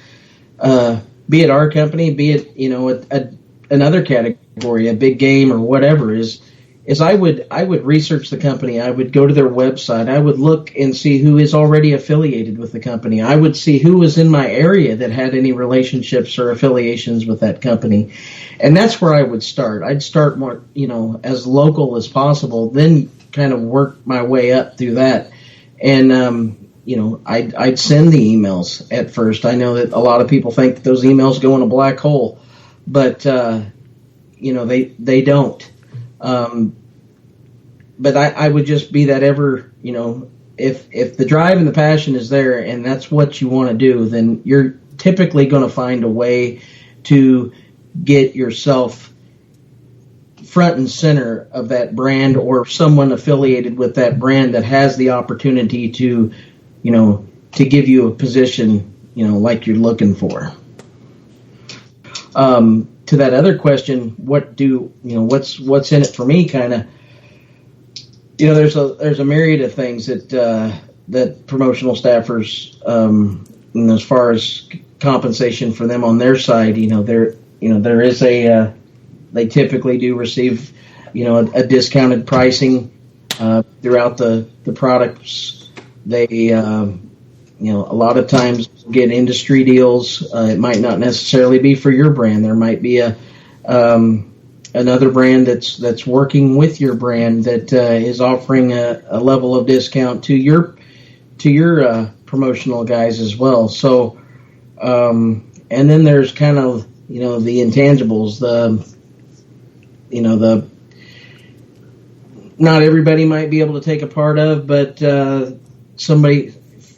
be it our company, be it another category, a big game or whatever, is I would research the company. I would go to their website. I would look and see who is already affiliated with the company. I would see who was in my area that had any relationships or affiliations with that company. And that's where I would start. I'd start more, as local as possible, then kind of work my way up through that. And, I'd send the emails at first. I know that a lot of people think that those emails go in a black hole, but, they don't. But I would just be that ever, if the drive and the passion is there and that's what you want to do, then you're typically going to find a way to get yourself front and center of that brand or someone affiliated with that brand that has the opportunity to, to give you a position, like you're looking for. To that other question, what's in it for me? Kind of, there's a myriad of things that promotional staffers, as far as compensation for them on their side, there is they typically do receive, a discounted pricing throughout the products. They, a lot of times get industry deals. It might not necessarily be for your brand. There might be a another brand that's working with your brand that is offering a level of discount to your promotional guys as well. So, and then there's kind of the intangibles, the not everybody might be able to take a part of, but somebody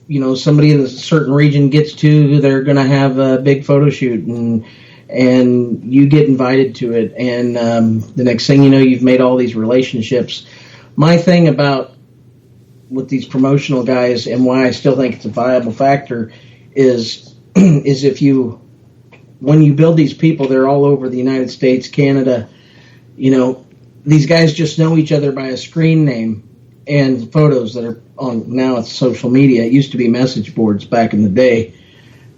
in a certain region gets to, they're going to have a big photo shoot, and you get invited to it, and the next thing you know, you've made all these relationships. My thing about with these promotional guys, and why I still think it's a viable factor, is when you build these people, they're all over the United States, Canada. These guys just know each other by a screen name and photos that are on. Now it's social media. It used to be message boards back in the day,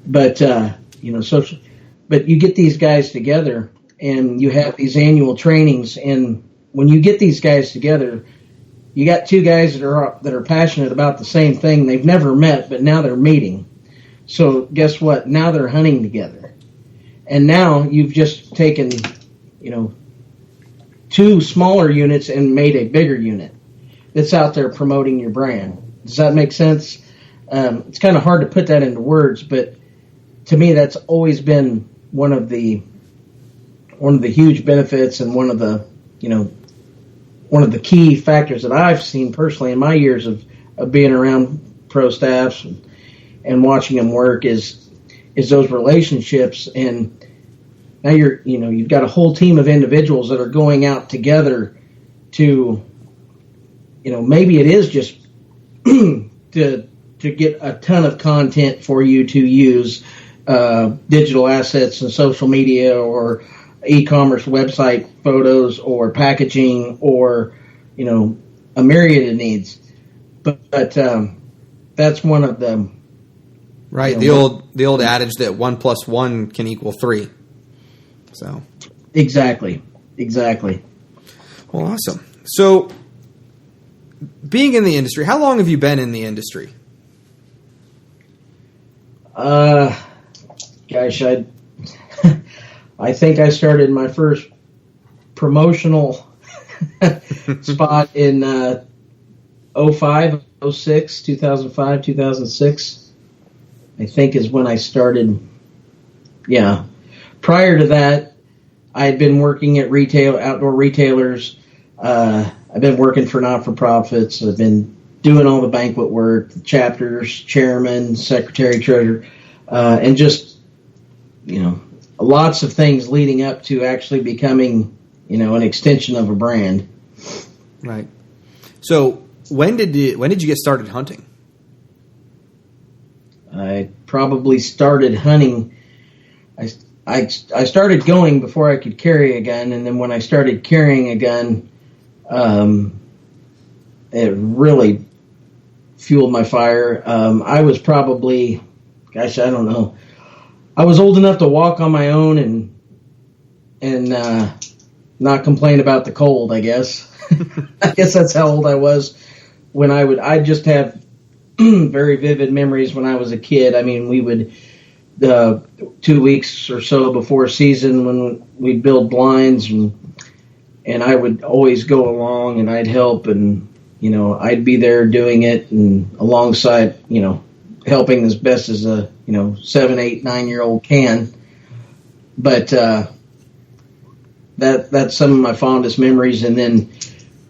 but social. But you get these guys together, and you have these annual trainings. And when you get these guys together, you got two guys that are passionate about the same thing. They've never met, but now they're meeting. So guess what? Now they're hunting together, and now you've just taken, two smaller units and made a bigger unit that's out there promoting your brand. Does that make sense? It's kind of hard to put that into words, but to me, that's always been one of the huge benefits, and one of the key factors that I've seen personally in my years of being around pro staffs and watching them work is those relationships. And now you've got a whole team of individuals that are going out together to, maybe it is just to get a ton of content for you to use, digital assets and social media or e-commerce website photos or packaging or, a myriad of needs. But that's one of them. Right. The old adage that 1 + 1 can equal 3. So. Exactly. Well, awesome. So, being in the industry, how long have you been in the industry? Gosh, I think I started my first promotional spot in 2005, 2006, I think is when I started. Yeah. Prior to that, I had been working at outdoor retailers. I've been working for not-for-profits. I've been doing all the banquet work, the chapters, chairman, secretary, treasurer, and just, lots of things leading up to actually becoming, an extension of a brand. Right. So when did you get started hunting? I probably started hunting. I started going before I could carry a gun, and then when I started carrying a gun, it really fueled my fire. I was probably, I don't know. I was old enough to walk on my own and not complain about the cold, I guess. I guess that's how old I was when I just have very vivid memories when I was a kid. I mean, we would, 2 weeks or so before season when we'd build blinds and I would always go along and I'd help and, I'd be there doing it and alongside, helping as best as a, 7, 8, 9-year-old can. But that's some of my fondest memories. And then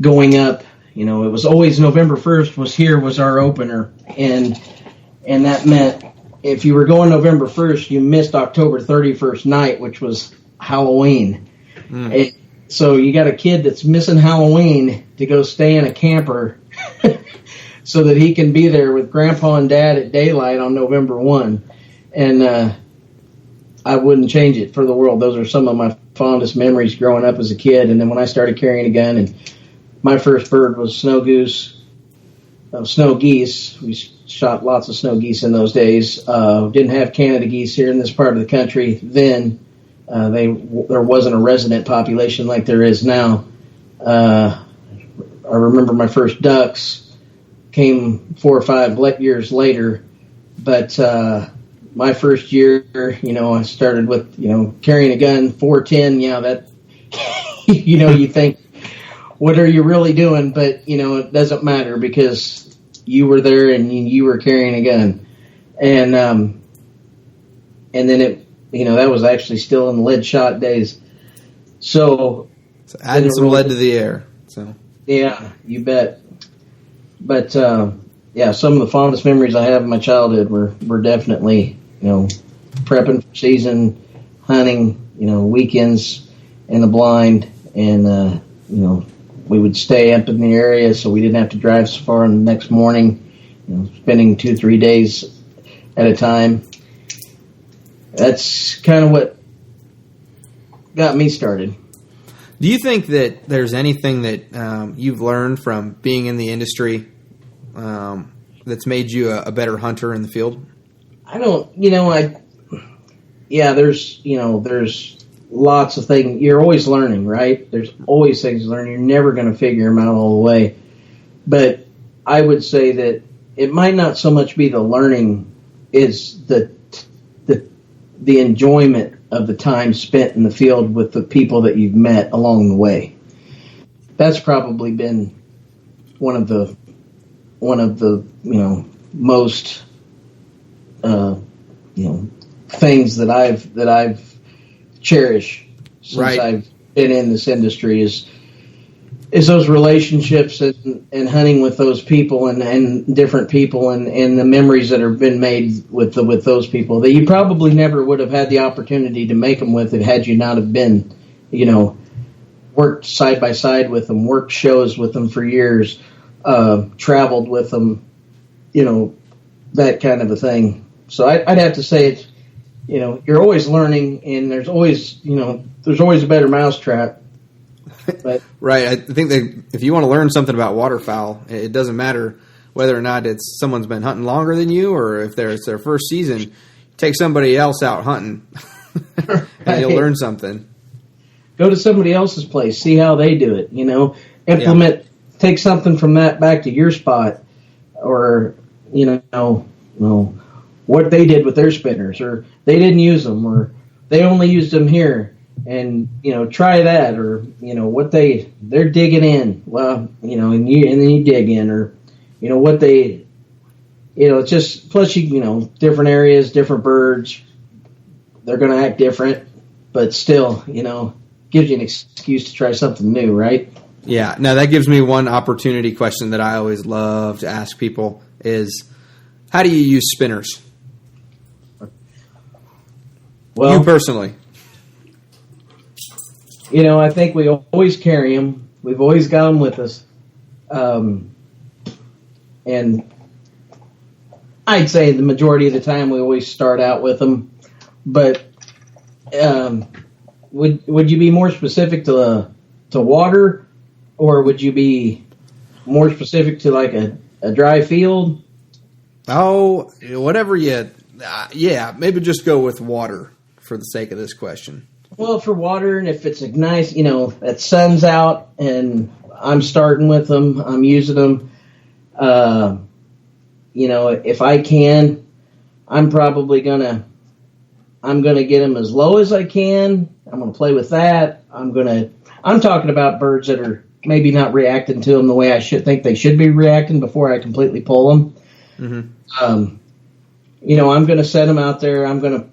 going up, it was always November 1st was our opener. And that meant if you were going November 1st, you missed October 31st night, which was Halloween. So you got a kid that's missing Halloween to go stay in a camper so that he can be there with Grandpa and Dad at daylight on November 1. And I wouldn't change it for the world. Those are some of my fondest memories growing up as a kid. And then when I started carrying a gun, and my first bird was snow geese. We shot lots of snow geese in those days. Didn't have Canada geese here in this part of the country then. There wasn't a resident population like there is now. I remember my first ducks came 4 or 5 years later, but my first year, I started with, carrying a gun, 410. Yeah, that You think, what are you really doing? But, it doesn't matter because you were there and you were carrying a gun. And then that was actually still in the lead shot days. So adding some lead to the air. So yeah, you bet. But some of the fondest memories I have of my childhood were definitely prepping for season, hunting, weekends in the blind, and we would stay up in the area so we didn't have to drive so far. And the next morning, spending 2-3 days at a time. That's kind of what got me started. Do you think that there's anything that you've learned from being in the industry that's made you a better hunter in the field? I don't, there's lots of things. You're always learning, right? There's always things to learn. You're never going to figure them out all the way. But I would say that it might not so much be the learning, is the enjoyment of the time spent in the field with the people that you've met along the way. That's probably been one of the most things that I've cherished since I've been in this industry is those relationships and hunting with those people and different people and the memories that have been made with those people that you probably never would have had the opportunity to make them with it had you not have been, worked side by side with them, worked shows with them for years, traveled with them, that kind of a thing. So I'd have to say it's, you're always learning, and there's always a better mousetrap. But right. I think that if you want to learn something about waterfowl, it doesn't matter whether or not it's someone's been hunting longer than you, or if it's their first season. Take somebody else out hunting, and you'll learn something. Go to somebody else's place, see how they do it. Implement, take something from that back to your spot, or what they did with their spinners, or they didn't use them, or they only used them here. And try that, or what they're digging in. Well, and then you dig in, or what they, it's just plus different areas, different birds. They're going to act different, but still, gives you an excuse to try something new, right? Yeah. Now that gives me one opportunity question that I always love to ask people is, how do you use spinners? Well, you personally. I think we always carry them. We've always got them with us. And I'd say the majority of the time we always start out with them. But would you be more specific to water, or would you be more specific to like a dry field? Oh, whatever you... maybe just go with water for the sake of this question. Well, for water, and if it's a nice, that sun's out and I'm starting with them, I'm using them. If I can, I'm probably gonna get them as low as I can. I'm gonna play with that. I'm talking about birds that are maybe not reacting to them the way I should think they should be reacting before I completely pull them. Mm-hmm. I'm gonna set them out there. I'm gonna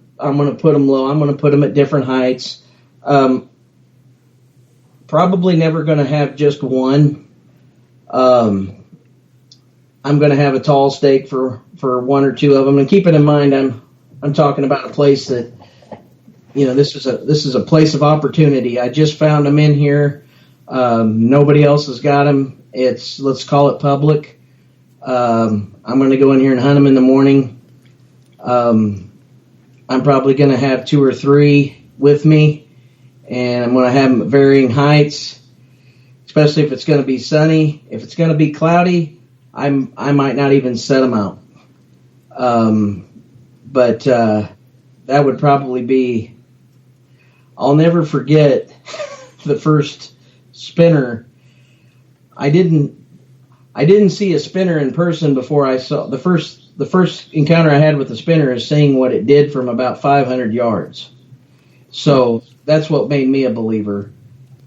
put them low. I'm going to put them at different heights. Probably never going to have just one. I'm going to have a tall stake for one or two of them. And keep it in mind, I'm talking about a place that, this is a place of opportunity. I just found them in here. Nobody else has got them. Let's call it public. I'm going to go in here and hunt them in the morning. I'm probably going to have 2 or 3 with me, and I'm going to have them at varying heights, especially if it's going to be sunny. If it's going to be cloudy, I might not even set them out. But that would probably be, I'll never forget the first spinner. I didn't see a spinner in person before I saw the first encounter I had with the spinner is seeing what it did from about 500 yards. So that's what made me a believer.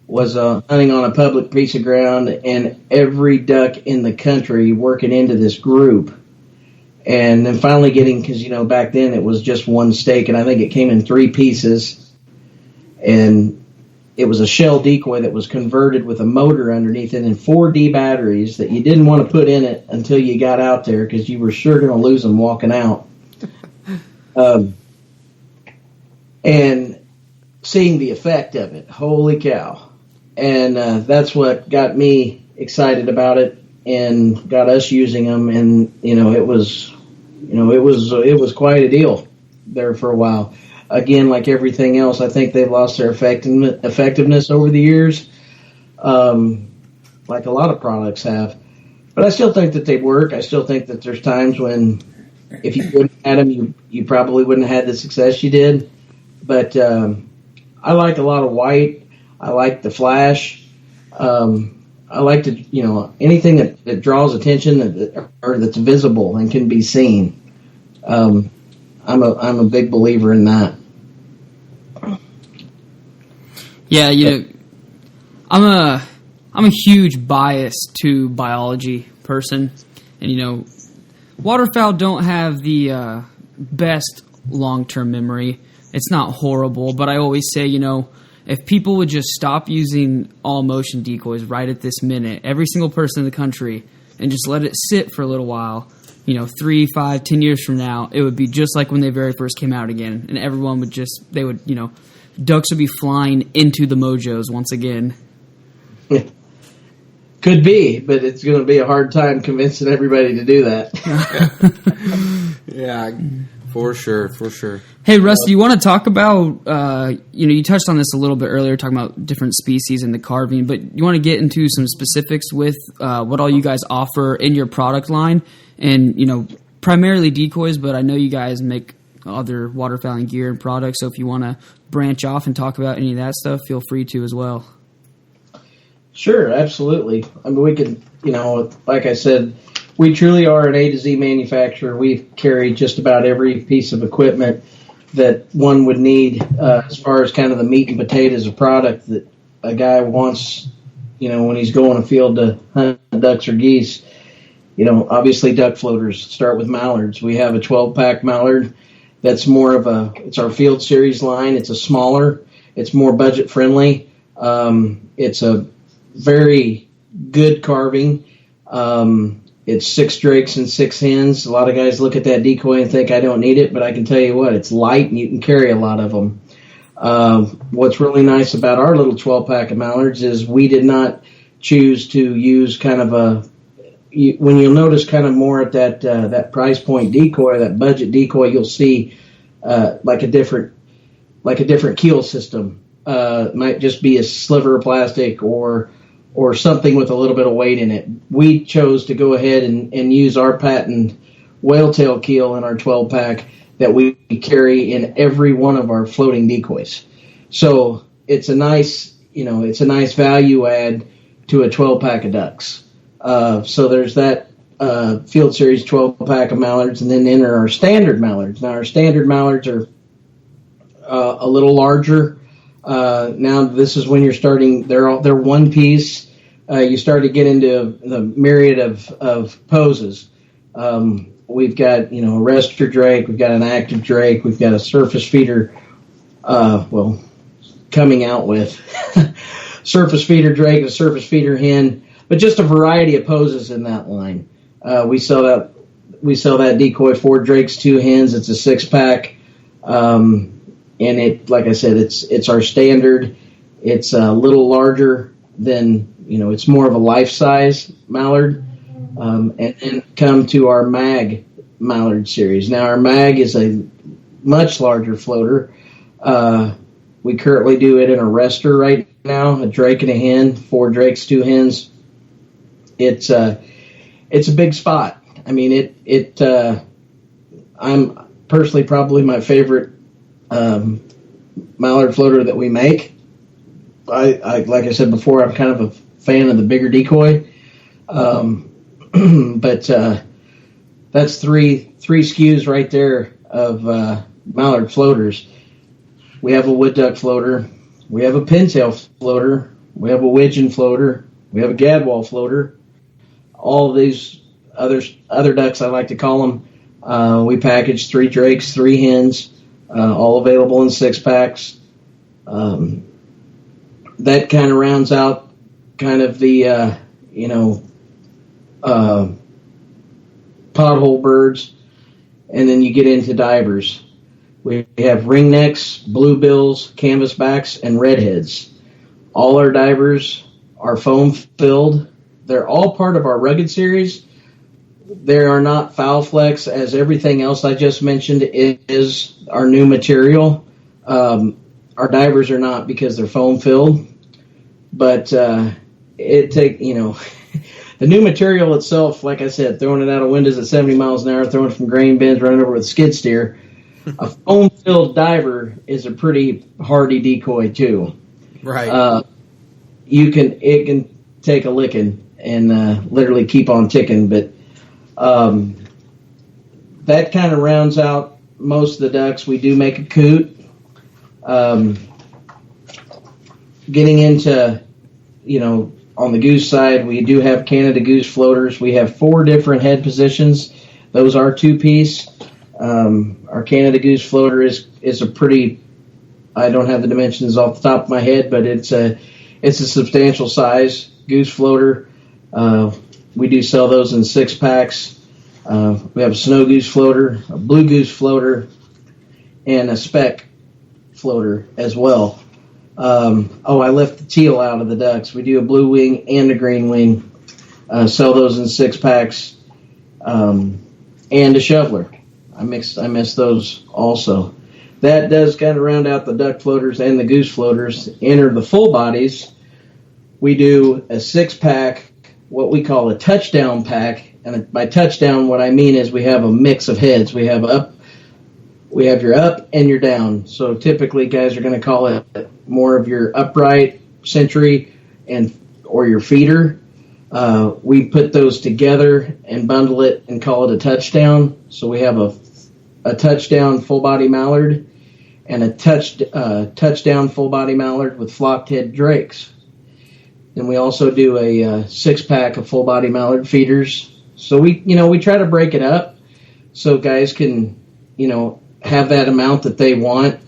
was hunting on a public piece of ground, and every duck in the country working into this group. And then finally getting, because, back then it was just one stake, and I think it came in 3 pieces. And it was a shell decoy that was converted with a motor underneath it and 4D batteries that you didn't want to put in it until you got out there because you were sure going to lose them walking out. And seeing the effect of it, holy cow. And that's what got me excited about it and got us using them. And, it was quite a deal there for a while. Again, like everything else, I think they've lost their effectiveness over the years, like a lot of products have. But I still think that they work. I still think that there's times when if you wouldn't have had them, you probably wouldn't have had the success you did. But I like a lot of white. I like the flash. I like to, anything that draws attention or that's visible and can be seen. I'm a big believer in that. Yeah, I'm a huge bias to biology person, and waterfowl don't have the best long-term memory. It's not horrible, but I always say, if people would just stop using all motion decoys right at this minute, every single person in the country, and just let it sit for a little while, 3, 5, 10 years from now, it would be just like when they very first came out again. And everyone would ducks would be flying into the mojos once again. Could be, but it's going to be a hard time convincing everybody to do that. Yeah, for sure. Hey, Russ, do you want to talk about, you touched on this a little bit earlier, talking about different species in the carving, but you want to get into some specifics with what all you guys offer in your product line, and, primarily decoys, but I know you guys make other waterfowling gear and products, so if you want to branch off and talk about any of that stuff, feel free to as well. Sure, absolutely. I mean, we can, like I said, we truly are an A to Z manufacturer. We carry just about every piece of equipment that one would need as far as kind of the meat and potatoes of product that a guy wants, when he's going afield to hunt ducks or geese. Obviously duck floaters start with mallards. We have a 12-pack mallard that's more of it's our Field Series line. It's a smaller, it's more budget friendly. It's a very good carving. It's 6 drakes and 6 hens. A lot of guys look at that decoy and think I don't need it, but I can tell you what, it's light and you can carry a lot of them. What's really nice about our little 12-pack of mallards is we did not choose to use kind of when you'll notice kind of more at that price point decoy, that budget decoy, you'll see like a different keel system. It might just be a sliver of plastic or something with a little bit of weight in it. We chose to go ahead and use our patent whale tail keel in our 12-pack that we carry in every one of our floating decoys. So it's a nice value add to a 12-pack of ducks. So there's that Field Series 12-pack of mallards, and then enter our standard mallards. Now our standard mallards are a little larger. Now this is when you're starting. They're one piece. You start to get into the myriad of poses. We've got a rester drake. We've got an active drake. We've got a surface feeder. Coming out with surface feeder drake, a surface feeder hen. But just a variety of poses in that line. We sell that decoy 4 drakes, 2 hens. It's a 6-pack, and it, like I said, it's our standard. It's a little larger than it's more of a life size mallard. And then come to our mag mallard series. Now our mag is a much larger floater. We currently do it in a rester right now, a drake and a hen, 4 drakes, 2 hens. It's a big spot. I mean, I'm personally probably my favorite mallard floater that we make. I like I said before, I'm kind of a fan of the bigger decoy. But that's three SKUs right there of mallard floaters. We have a wood duck floater. We have a pintail floater. we have a widgeon floater, we have a gadwall floater. All of these other ducks, I like to call them. We package 3 drakes, 3 hens, all available in 6-packs. That kind of rounds out kind of the, pothole birds. And then you get into divers. We have ringnecks, bluebills, canvasbacks, and redheads. All our divers are foam filled. They're all part of our rugged series. They are not foul flex, as everything else I just mentioned is our new material. Our divers are not, because they're foam filled. But the new material itself, like I said, throwing it out of windows at 70 miles an hour, throwing it from grain bins, running over with a skid steer. A foam-filled diver is a pretty hardy decoy too. Right. It can take a licking and literally keep on ticking. But that kind of rounds out most of the ducks. We do make a coot. Getting into, on the goose side, we do have Canada goose floaters. We have 4 different head positions. Those are 2-piece. Our Canada goose floater is a pretty, I don't have the dimensions off the top of my head, but it's a substantial size goose floater. We do sell those in 6-packs. We have a snow goose floater, a blue goose floater, and a speck floater as well. I left the teal out of the ducks. We do a blue wing and a green wing. Sell those in 6-packs. And a shoveler. I missed those also. That does kind of round out the duck floaters and the goose floaters. Enter the full bodies. We do a 6-pack, what we call a touchdown pack. And by touchdown, what I mean is we have a mix of heads. We have your up and your down. So typically guys are going to call it more of your upright, century, or your feeder. We put those together and bundle it and call it a touchdown. So we have a touchdown full body mallard and a touchdown full body mallard with flocked head drakes. Then we also do a 6-pack of full body mallard feeders. So we try to break it up so guys can, have that amount that they want.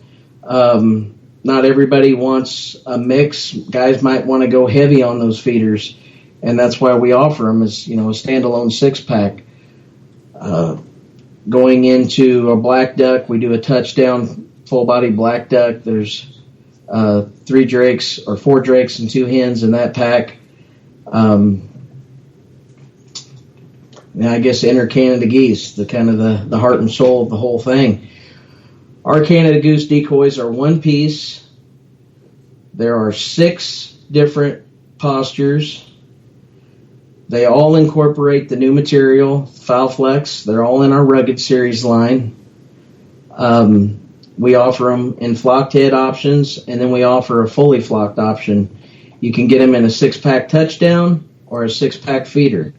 Not everybody wants a mix. Guys might want to go heavy on those feeders, and that's why we offer them as, a standalone 6-pack. Going into a black duck, we do a touchdown full-body black duck. There's 3 drakes or 4 drakes and 2 hens in that pack. I guess enter Canada geese, the kind of the heart and soul of the whole thing. Our Canada goose decoys are 1-piece. There are 6 different postures. They all incorporate the new material, Fowl Flex. They're all in our Rugged Series line. We offer them in flocked head options, and then we offer a fully flocked option. You can get them in a 6-pack touchdown or a 6-pack feeder.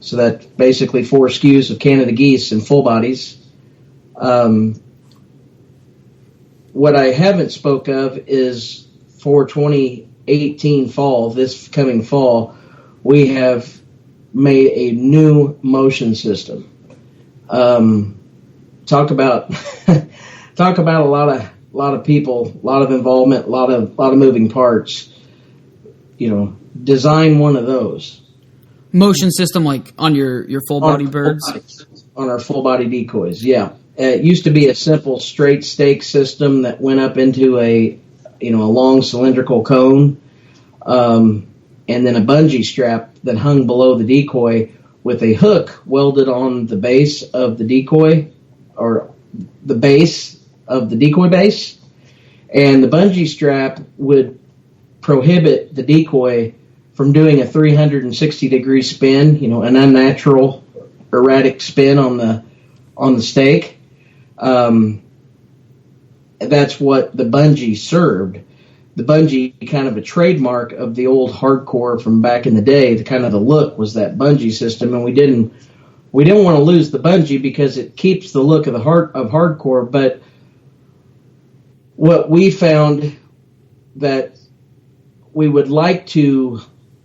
So that's basically 4 SKUs of Canada geese and full bodies. What I haven't spoke of is for 2018 fall, this coming fall, we have made a new motion system. Talk about a lot of people, a lot of involvement, a lot of moving parts. Design one of those. Motion system like on your full body birds? On our full body decoys, yeah. It used to be a simple straight stake system that went up into a long cylindrical cone, and then a bungee strap that hung below the decoy with a hook welded on the base of the decoy, or the base of the decoy base, and the bungee strap would prohibit the decoy from doing a 360-degree spin, an unnatural, erratic spin on the stake. That's what the bungee served. The bungee, kind of a trademark of the old hardcore from back in the day. The kind of the look was that bungee system, and we didn't want to lose the bungee because it keeps the look of hardcore. But what we found that we would like to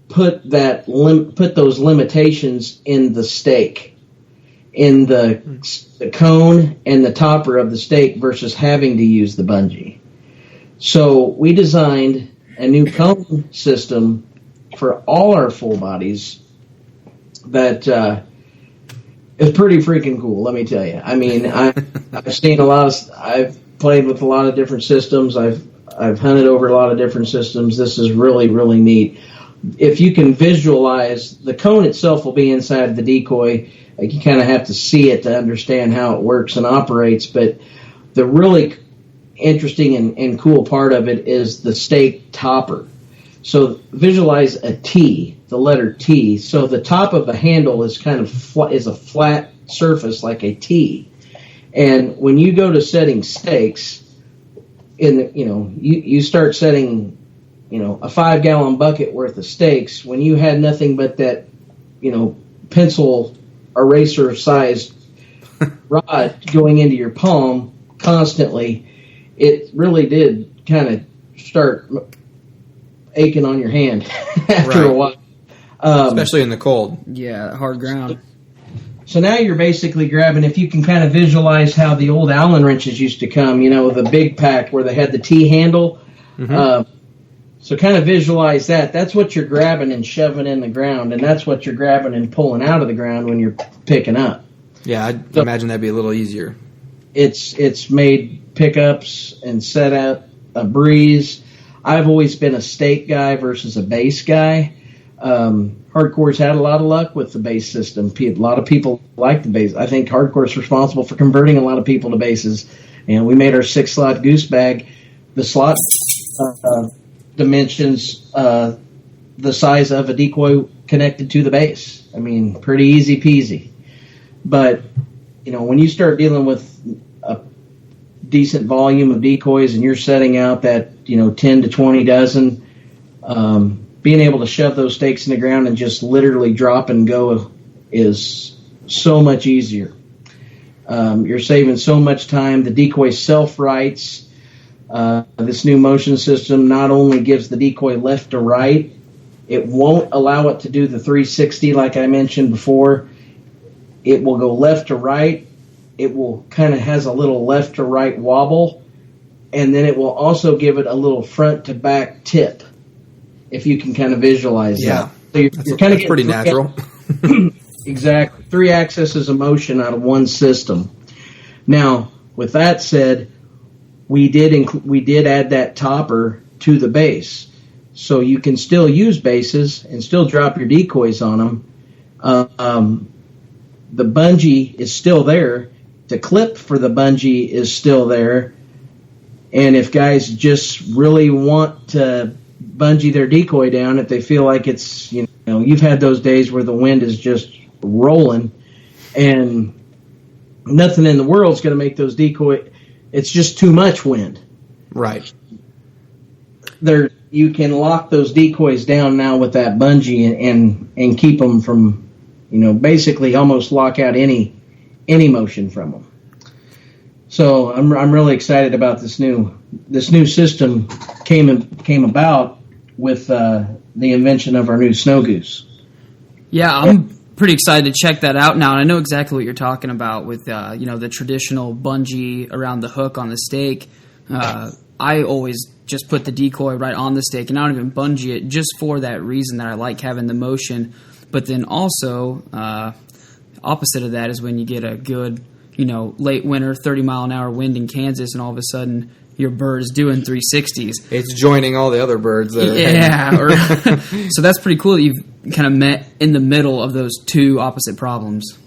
put those limitations in the stake, in the cone and the topper of the stake versus having to use the bungee. So we designed a new cone system for all our full bodies that is pretty freaking cool, let me tell you. I mean, I've seen I've played with a lot of different systems. I've hunted over a lot of different systems. This is really, really neat. If you can visualize, the cone itself will be inside the decoy. Like, you kind of have to see it to understand how it works and operates. But the really interesting and cool part of it is the stake topper. So visualize a T, the letter T. So the top of the handle is kind of is a flat surface like a T. And when you go to setting stakes, you start setting, a 5-gallon bucket worth of stakes when you had nothing but that, pencil eraser sized rod going into your palm constantly. It really did kind of start aching on your hand after a while. Especially in the cold. Yeah, hard ground. So now you're basically grabbing, if you can kind of visualize how the old Allen wrenches used to come, the big pack where they had the T handle. Mm-hmm. So kind of visualize that. That's what you're grabbing and shoving in the ground, and that's what you're grabbing and pulling out of the ground when you're picking up. Yeah, I'd imagine that'd be a little easier. It's made pickups and set out a breeze. I've always been a stake guy versus a base guy. Hardcore's had a lot of luck with the base system. A lot of people like the base. I think Hardcore's responsible for converting a lot of people to bases. And we made our 6-slot goose bag. The slot dimensions the size of a decoy connected to the base. I mean, pretty easy peasy. But, when you start dealing with a decent volume of decoys and you're setting out that, 10 to 20 dozen, being able to shove those stakes in the ground and just literally drop and go is so much easier. You're saving so much time. The decoy self-rights. This new motion system not only gives the decoy left to right, it won't allow it to do the 360 like I mentioned before. It will go left to right. It will kind of has a little left to right wobble, and then it will also give it a little front to back tip. If you can kind of visualize that. So you're kind of pretty natural. Exactly. 3 axes of motion out of one system. Now, with that said, we did add that topper to the base. So you can still use bases and still drop your decoys on them. The bungee is still there. The clip for the bungee is still there. And if guys just really want to bungee their decoy down, if they feel like it's, you've had those days where the wind is just rolling and nothing in the world's going to make those decoy, it's just too much wind. Right. You can lock those decoys down now with that bungee and keep them from, basically almost lock out any motion from them. So I'm really excited about this new system came about with the invention of our new snow goose. Yeah, I'm pretty excited to check that out now, and I know exactly what you're talking about with the traditional bungee around the hook on the stake. I always just put the decoy right on the stake, and I don't even bungee it just for that reason that I like having the motion. But then also, opposite of that is when you get a good, late winter 30-mile-an-hour wind in Kansas, and all of a sudden your bird is doing 360s. It's joining all the other birds that are so that's pretty cool that you've kind of met in the middle of those two opposite problems.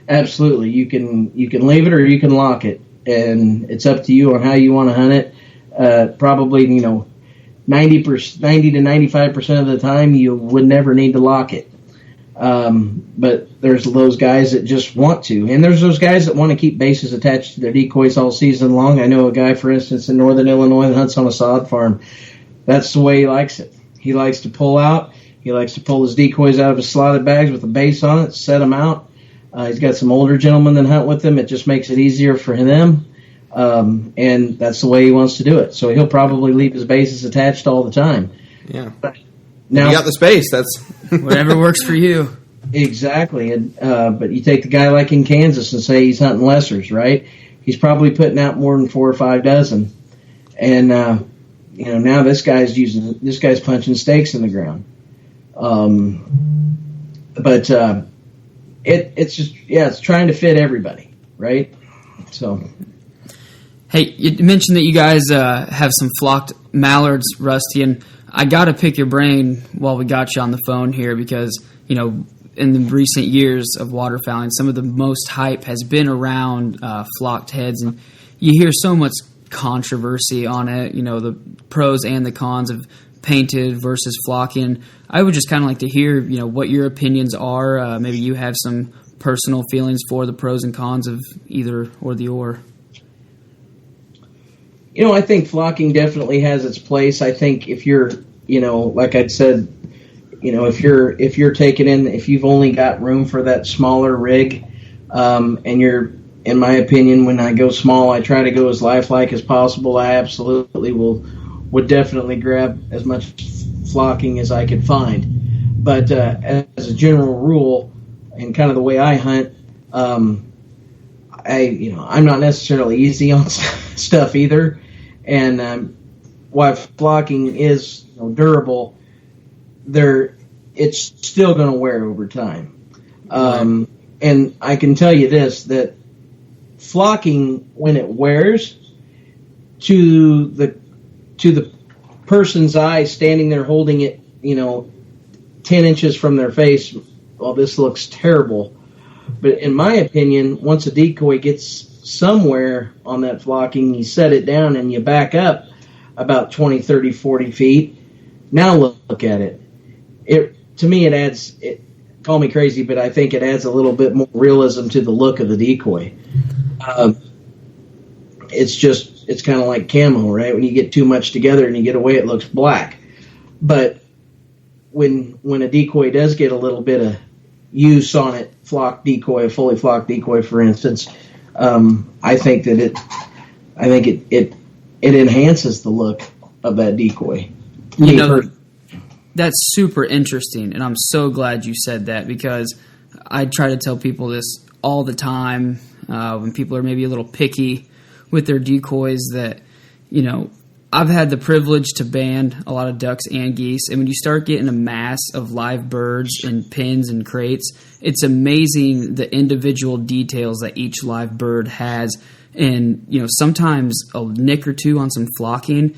Absolutely. You can leave it or you can lock it, and it's up to you on how you want to hunt it. Probably, 90 to 95% of the time you would never need to lock it. But there's those guys that just want to, and there's those guys that want to keep bases attached to their decoys all season long. I know a guy, for instance, in northern Illinois that hunts on a sod farm. That's the way he likes it. He likes to pull out. He likes to pull his decoys out of his slotted bags with a base on it, set them out. He's got some older gentlemen that hunt with him. It just makes it easier for them. And that's the way he wants to do it. So he'll probably leave his bases attached all the time. Yeah. But now you got the space. That's Whatever works for you. exactly. And but you take the guy like in Kansas and say he's hunting lessers, right? He's probably putting out more than 4 or 5 dozen, and now this guy's punching stakes in the ground. But it's just it's trying to fit everybody, right? So. Hey, you mentioned that you guys have some flocked mallards, Rusty, and I got to pick your brain while we got you on the phone here because, in the recent years of waterfowling, some of the most hype has been around flocked heads, and you hear so much controversy on it, the pros and the cons of painted versus flocking. I would just kind of like to hear, what your opinions are. Maybe you have some personal feelings for the pros and cons of either or the or. I think flocking definitely has its place. I think if you're, like I'd said, if you're taking if you've only got room for that smaller rig, and you're, in my opinion, when I go small, I try to go as lifelike as possible. I absolutely would definitely grab as much flocking as I could find. But as a general rule, and kind of the way I hunt, I'm not necessarily easy on stuff either. And while flocking is durable, it's still going to wear over time. And I can tell you this, that flocking, when it wears, to the person's eye standing there holding it, 10 inches from their face, well, this looks terrible. But in my opinion, once a decoy gets somewhere on that flocking, you set it down and you back up about 20, 30, 40 feet. Now look at it. To me, it adds, call me crazy, but I think it adds a little bit more realism to the look of the decoy. It's kind of like camo, right? When you get too much together and you get away, it looks black. But when a decoy does get a little bit of use on it, a fully flocked decoy, for instance, I think that it enhances the look of that decoy. That's super interesting, and I'm so glad you said that because I try to tell people this all the time when people are maybe a little picky with their decoys that, I've had the privilege to band a lot of ducks and geese, and when you start getting a mass of live birds in pins and crates, it's amazing the individual details that each live bird has. And, sometimes a nick or two on some flocking,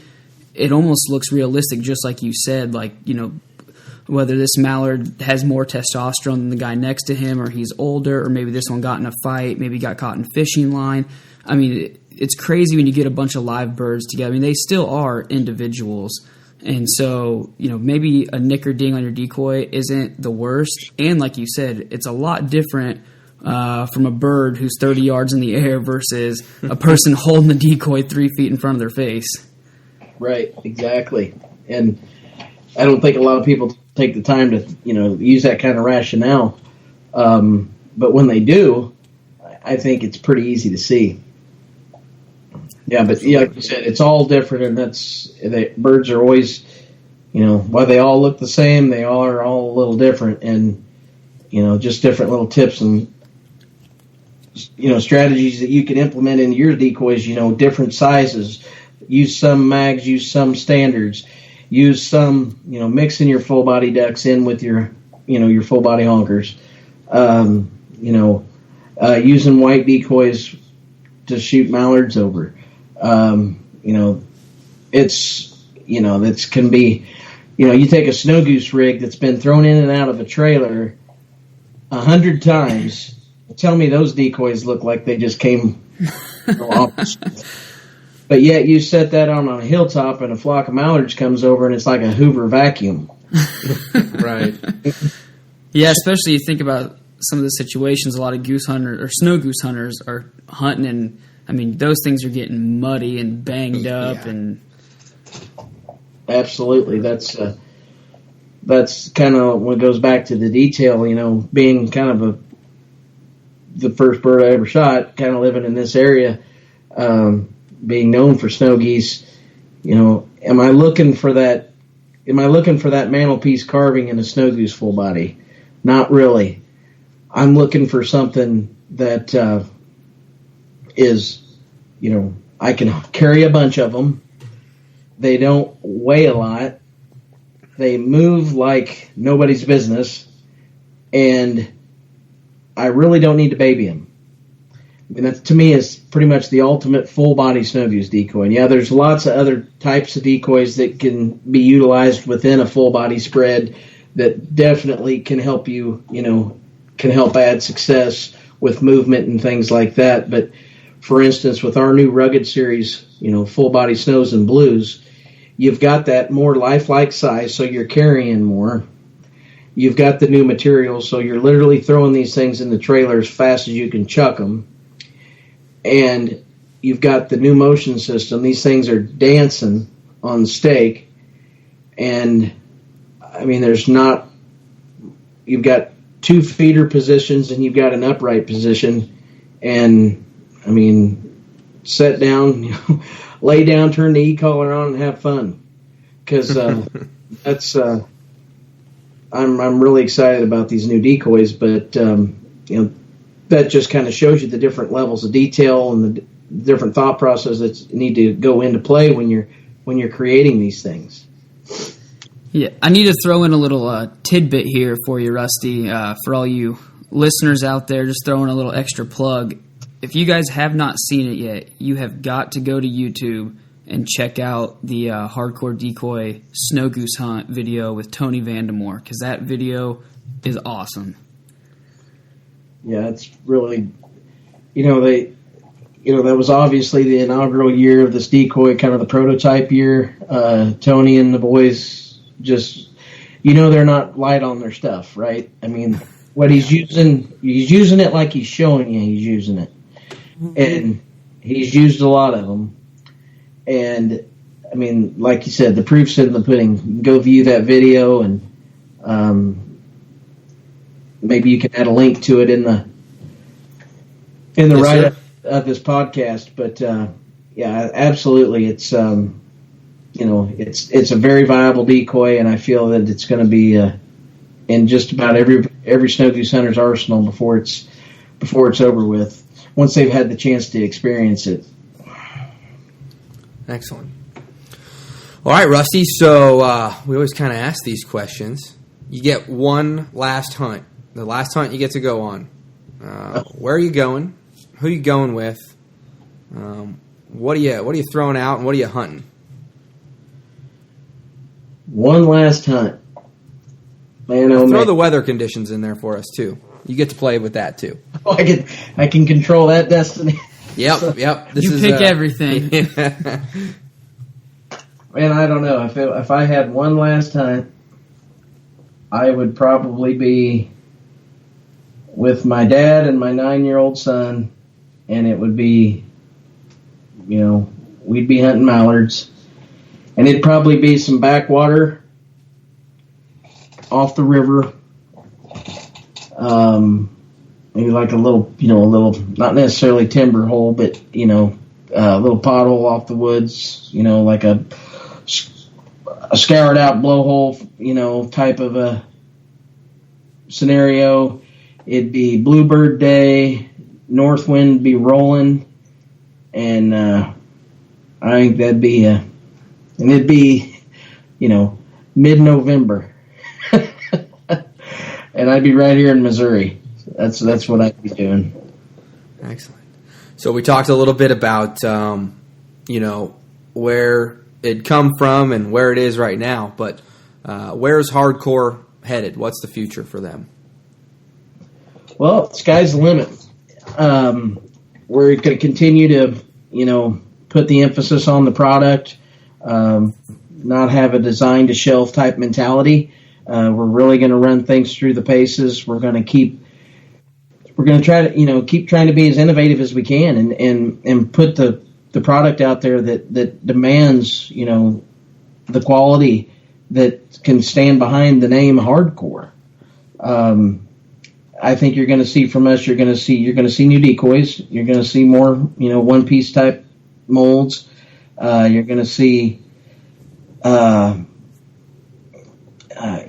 it almost looks realistic, just like you said, whether this mallard has more testosterone than the guy next to him, or he's older, or maybe this one got in a fight, maybe got caught in fishing line. I mean, it's crazy when you get a bunch of live birds together. I mean, they still are individuals. And so, maybe a nick or ding on your decoy isn't the worst. And like you said, it's a lot different from a bird who's 30 yards in the air versus a person holding the decoy 3 feet in front of their face. Right, exactly. And I don't think a lot of people take the time to, use that kind of rationale. But when they do, I think it's pretty easy to see. Yeah, but like you said, it's all different, and birds are always, while they all look the same, they are all a little different, and just different little tips and strategies that you can implement into your decoys. Different sizes, use some mags, use some standards, use some mixing your full body ducks in with your your full body honkers, using white decoys to shoot mallards over. This can be, you take a snow goose rig that's been thrown in and out of a trailer 100 times. Tell me those decoys look like they just came off. But yet you set that on a hilltop and a flock of mallards comes over and it's like a Hoover vacuum. Right. Yeah, especially you think about some of the situations a lot of goose hunters or snow goose hunters are hunting, and I mean those things are getting muddy and banged up. And absolutely, that's kind of what goes back to the detail. Being kind of the first bird I ever shot, kind of living in this area, being known for snow geese. Am I looking for that am I looking for that mantelpiece carving in a snow goose full body? Not really. I'm looking for something that is, I can carry a bunch of them. They don't weigh a lot. They move like nobody's business. And I really don't need to baby them. And that, to me, is pretty much the ultimate full-body snow goose decoy. And yeah, there's lots of other types of decoys that can be utilized within a full-body spread that definitely can help you, can help add success with movement and things like that. But, for instance, with our new rugged series, full-body snows and blues, you've got that more lifelike size, so you're carrying more. You've got the new materials, so you're literally throwing these things in the trailer as fast as you can chuck them. And you've got the new motion system. These things are dancing on the stake. And, you've got 2 feeder positions and you've got an upright position. And, set down, lay down, turn the e-collar on, and have fun. Because that's... I'm really excited about these new decoys, but that just kind of shows you the different levels of detail and the different thought process that need to go into play when you're creating these things. Yeah, I need to throw in a little tidbit here for you, Rusty. For all you listeners out there, just throwing a little extra plug. If you guys have not seen it yet, you have got to go to YouTube and check out the Hardcore Decoy Snow Goose Hunt video with Tony Vandemore, because that video is awesome. Yeah, it's really, that was obviously the inaugural year of this decoy, kind of the prototype year. Tony and the boys just, they're not light on their stuff, right? What he's using it like he's showing you he's using it. And he's used a lot of them. And, like you said, the proof's in the pudding. Go view that video, and maybe you can add a link to it in the write-up of this podcast. But, yeah, absolutely. It's, it's a very viable decoy, and I feel that it's going to be in just about every snow goose hunter's arsenal before it's over with, once they've had the chance to experience it. Excellent. All right, Rusty, so we always kind of ask these questions. You get one last hunt. The last hunt you get to go on. Where are you going? Who are you going with? What are you throwing out, and what are you hunting? One last hunt. Man, throw the weather conditions in there for us, too. You get to play with that, too. Oh, I can control that destiny. Yep. You pick everything. Man, I don't know. If I had one last hunt, I would probably be with my dad and my 9-year-old son, and it would be, we'd be hunting mallards, and it'd probably be some backwater off the river. Maybe like a little, not necessarily timber hole, but, a little pothole off the woods, like a scoured out blowhole, type of a scenario. It'd be bluebird day, north wind be rolling, and I think that'd be and it'd be, mid-November. And I'd be right here in Missouri. That's what I'd be doing. Excellent. So we talked a little bit about, where it come from and where it is right now, but where's Hardcore headed? What's the future for them? Well, sky's the limit. We're going to continue to, put the emphasis on the product, not have a design to shelf type mentality. We're really going to run things through the paces. We're going to try to, keep trying to be as innovative as we can and put the product out there that demands, the quality that can stand behind the name Hardcore. I think you're going to see from us, you're going to see new decoys. You're going to see more, one piece type molds. You're going to see,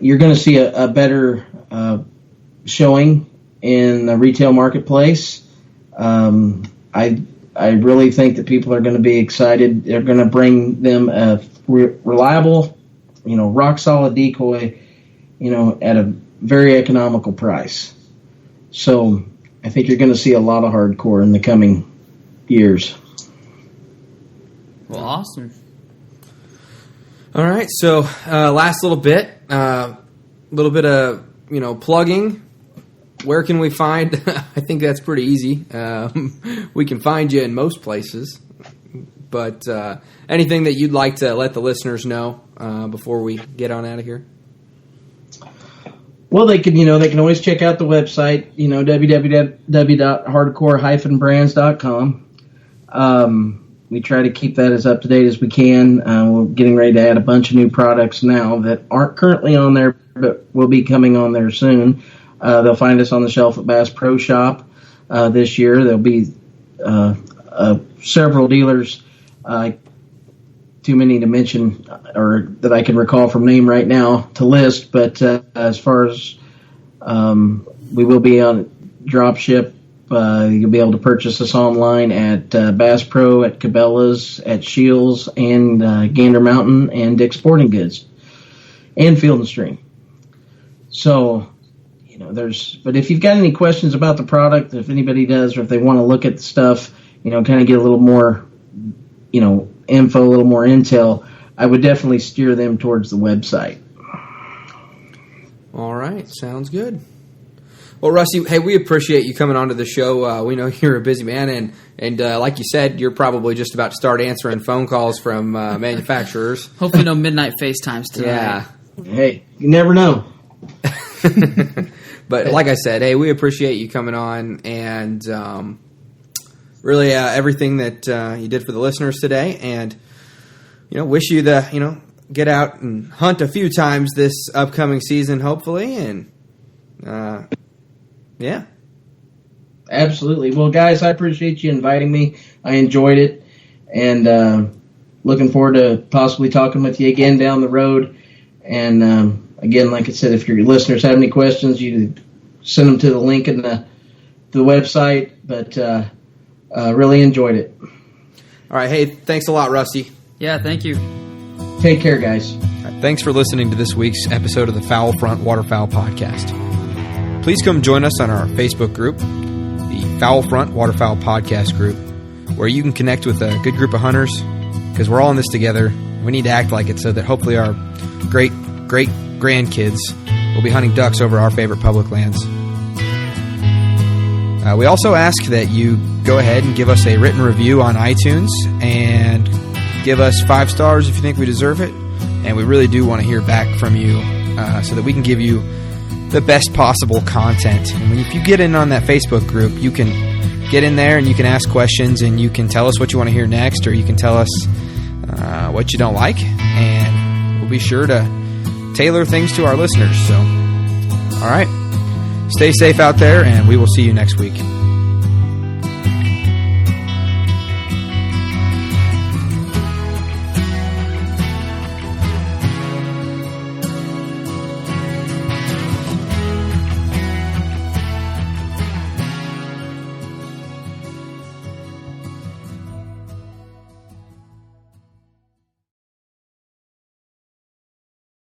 you're going to see a better showing in the retail marketplace. I really think that people are going to be excited. They're going to bring them a reliable, rock solid decoy, at a very economical price. So I think you're going to see a lot of hardcore in the coming years. Well, awesome. All right, so last little bit of plugging. Where can we find? I think that's pretty easy. We can find you in most places, but anything that you'd like to let the listeners know before we get on out of here? Well, they can always check out the website, www.hardcorehybrands.com. We try to keep that as up to date as we can. We're getting ready to add a bunch of new products now that aren't currently on there, but will be coming on there soon. They'll find us on the shelf at Bass Pro Shop this year. There'll be several dealers, too many to mention or that I can recall from name right now to list. But as far as we will be on drop ship, you'll be able to purchase us online at Bass Pro, at Cabela's, at Shields, and Gander Mountain, and Dick's Sporting Goods, and Field and Stream. So, but if you've got any questions about the product, if anybody does, or if they want to look at the stuff, kind of get a little more, info, a little more intel, I would definitely steer them towards the website. All right, sounds good. Well, Rusty, hey, we appreciate you coming onto the show. We know you're a busy man, and like you said, you're probably just about to start answering phone calls from manufacturers. Hopefully no midnight FaceTimes tonight. Yeah. Hey, you never know. But like I said, hey, we appreciate you coming on, and really everything that you did for the listeners today, and wish you get out and hunt a few times this upcoming season, hopefully, and yeah. Absolutely. Well, guys, I appreciate you inviting me. I enjoyed it, and looking forward to possibly talking with you again down the road. And again, like I said, if your listeners have any questions, you send them to the link in the website. But really enjoyed it. All right. Hey, thanks a lot, Rusty. Yeah, thank you. Take care, guys. Thanks for listening to this week's episode of the Fowl Front Waterfowl Podcast. Please come join us on our Facebook group, the Fowl Front Waterfowl Podcast group, where you can connect with a good group of hunters, because we're all in this together. We need to act like it so that hopefully our great grandkids will be hunting ducks over our favorite public lands. We also ask that you go ahead and give us a written review on iTunes and give us 5 stars if you think we deserve it. And we really do want to hear back from you so that we can give you the best possible content. And if you get in on that Facebook group, you can get in there and you can ask questions and you can tell us what you want to hear next, or you can tell us what you don't like, and we'll be sure to tailor things to our listeners. So, all right, stay safe out there, and we will see you next week.